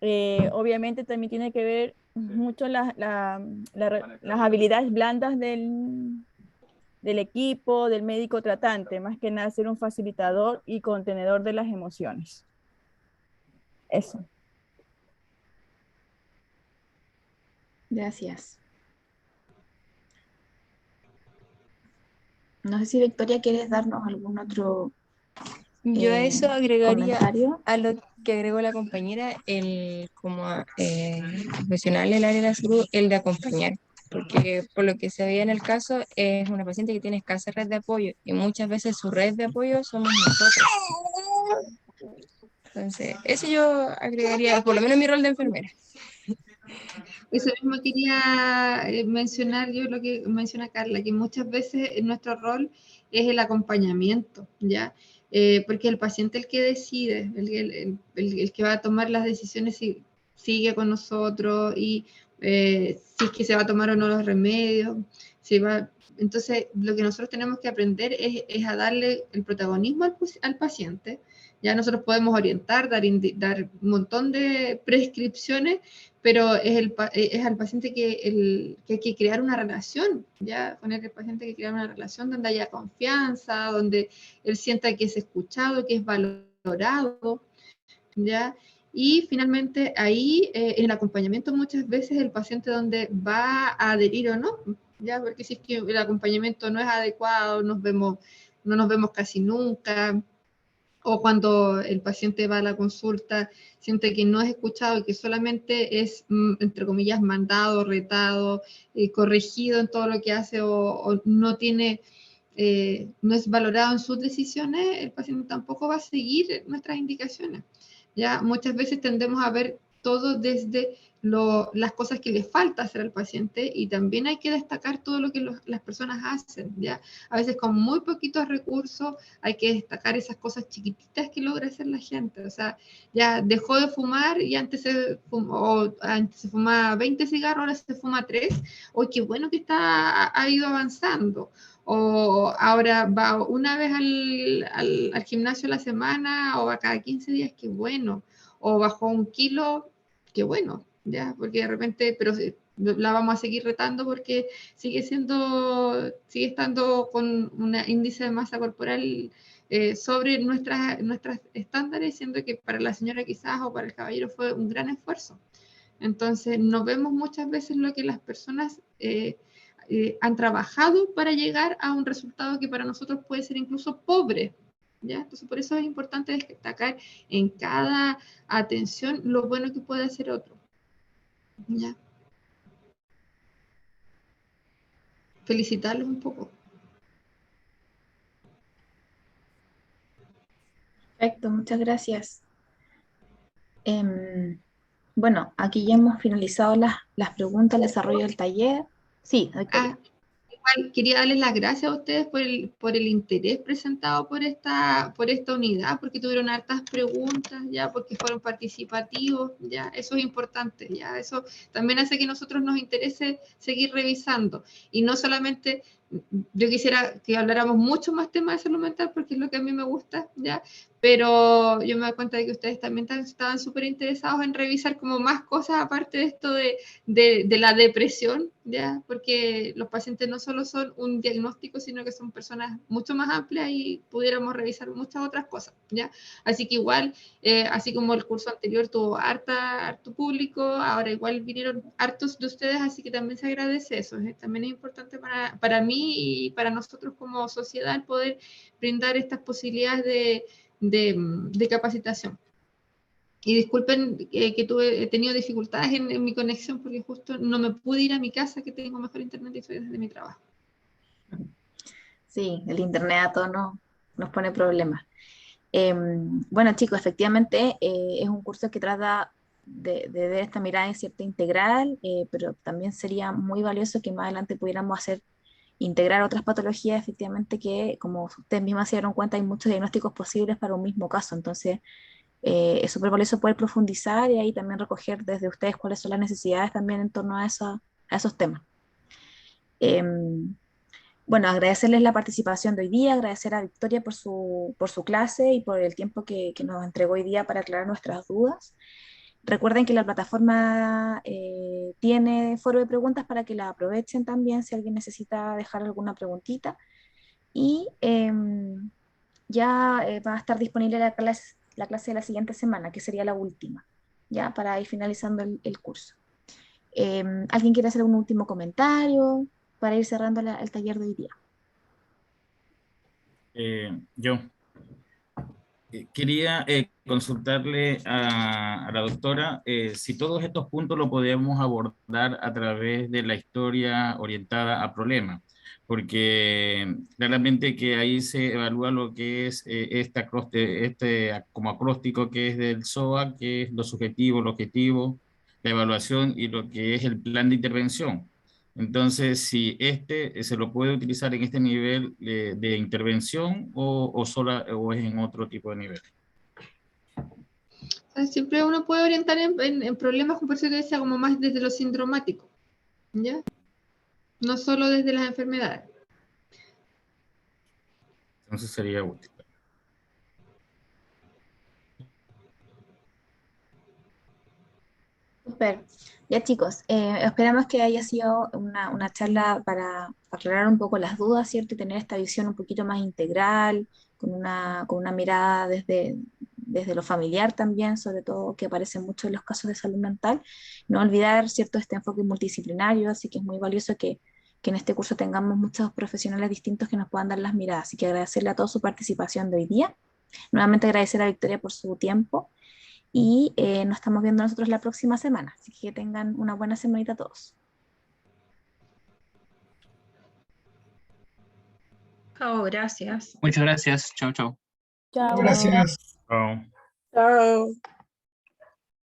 Obviamente también tiene que ver mucho las habilidades blandas del equipo, del médico tratante, más que nada ser un facilitador y contenedor de las emociones. Eso. Gracias. No sé si Victoria quieres darnos algún otro Yo a eso agregaría, comentario. a lo que agregó la compañera, como profesional del área de la salud, el de acompañar. Porque por lo que se veía en el caso, es una paciente que tiene escasa red de apoyo y muchas veces su red de apoyo somos nosotros. Entonces, eso yo agregaría, por lo menos mi rol de enfermera. Eso mismo quería mencionar yo, lo que menciona Carla, que muchas veces nuestro rol es el acompañamiento, ¿ya? Porque el paciente es el que decide, el que va a tomar las decisiones si sigue con nosotros y si es que se va a tomar o no los remedios, si va... Entonces, lo que nosotros tenemos que aprender es a darle el protagonismo al paciente. Ya nosotros podemos orientar, dar un montón de prescripciones, pero es al paciente que hay que crear una relación, ¿ya? Con el paciente hay que crear una relación donde haya confianza, donde él sienta que es escuchado, que es valorado, ¿ya? Y finalmente ahí, en el acompañamiento muchas veces el paciente donde va a adherir o no, ¿ya? Porque si es que el acompañamiento no es adecuado, no nos vemos casi nunca, o cuando el paciente va a la consulta, siente que no es escuchado y que solamente es, entre comillas, mandado, retado, corregido en todo lo que hace o no tiene, no es valorado en sus decisiones, el paciente tampoco va a seguir nuestras indicaciones. Ya muchas veces tendemos a ver todo desde las cosas que le falta hacer al paciente y también hay que destacar todo lo que las personas hacen, ¿ya? A veces con muy poquitos recursos hay que destacar esas cosas chiquititas que logra hacer la gente, o sea, ya dejó de fumar y antes se fumaba 20 cigarros, ahora se fuma 3, hoy qué bueno que ha ido avanzando, o ahora va una vez al gimnasio a la semana o va cada 15 días, qué bueno, o bajó 1 kilo, qué bueno, ya, porque de repente, pero la vamos a seguir retando porque sigue estando con un índice de masa corporal sobre nuestras estándares, siendo que para la señora quizás o para el caballero fue un gran esfuerzo. Entonces, no vemos muchas veces lo que las personas han trabajado para llegar a un resultado que para nosotros puede ser incluso pobre, ¿ya? Entonces, por eso es importante destacar en cada atención lo bueno que puede hacer otro, ¿ya? Felicitarlos un poco. Perfecto, muchas gracias. Bueno, aquí ya hemos finalizado las preguntas, el desarrollo del taller. Sí, Victoria. Igual quería darles las gracias a ustedes por el interés presentado por esta unidad, porque tuvieron hartas preguntas, ya, porque fueron participativos, ya, eso es importante, ya, eso también hace que a nosotros nos interese seguir revisando, y no solamente, yo quisiera que habláramos mucho más temas de salud mental, porque es lo que a mí me gusta, ya, pero yo me doy cuenta de que ustedes también estaban súper interesados en revisar como más cosas aparte de esto de la depresión, ¿ya? Porque los pacientes no solo son un diagnóstico, sino que son personas mucho más amplias y pudiéramos revisar muchas otras cosas, ¿ya? Así que igual, así como el curso anterior tuvo harto público, ahora igual vinieron hartos de ustedes, así que también se agradece eso, ¿eh? También es importante para mí y para nosotros como sociedad el poder brindar estas posibilidades de capacitación. Y disculpen que he tenido dificultades en mi conexión porque justo no me pude ir a mi casa, que tengo mejor internet y estoy desde mi trabajo. Sí, el internet a todos nos pone problemas. Bueno, chicos, efectivamente es un curso que trata de esta mirada cierta integral, pero también sería muy valioso que más adelante pudiéramos integrar otras patologías, efectivamente, que como ustedes mismas se dieron cuenta, hay muchos diagnósticos posibles para un mismo caso. Entonces, es súper valioso poder profundizar y ahí también recoger desde ustedes cuáles son las necesidades también en torno a esos temas. Bueno, agradecerles la participación de hoy día, agradecer a Victoria por su clase y por el tiempo que nos entregó hoy día para aclarar nuestras dudas. Recuerden que la plataforma tiene foro de preguntas para que la aprovechen también si alguien necesita dejar alguna preguntita. Y ya va a estar disponible la clase de la siguiente semana, que sería la última, ya para ir finalizando el curso. ¿Alguien quiere hacer un último comentario para ir cerrando el taller de hoy día? Yo. Quería consultarle a la doctora si todos estos puntos lo podemos abordar a través de la historia orientada a problemas, porque claramente que ahí se evalúa lo que es como acróstico que es del SOA, que es lo subjetivo, lo objetivo, la evaluación y lo que es el plan de intervención. Entonces, si se lo puede utilizar en este nivel de intervención o es en otro tipo de nivel. O sea, siempre uno puede orientar en problemas, por eso que decía, como más desde lo sindromático, ¿ya? No solo desde las enfermedades. Entonces sería útil. Super. Ya chicos, esperamos que haya sido una charla para aclarar un poco las dudas, ¿cierto? Y tener esta visión un poquito más integral, con una mirada desde lo familiar también, sobre todo que aparece mucho en los casos de salud mental. No olvidar, ¿cierto?, este enfoque multidisciplinario, así que es muy valioso que en este curso tengamos muchos profesionales distintos que nos puedan dar las miradas. Así que agradecerle a toda su participación de hoy día. Nuevamente agradecer a Victoria por su tiempo y nos estamos viendo nosotros la próxima semana. Así que tengan una buena semanita todos. Chao, gracias. Muchas gracias. Chao, chao. Chao. Gracias. Chao. Chao.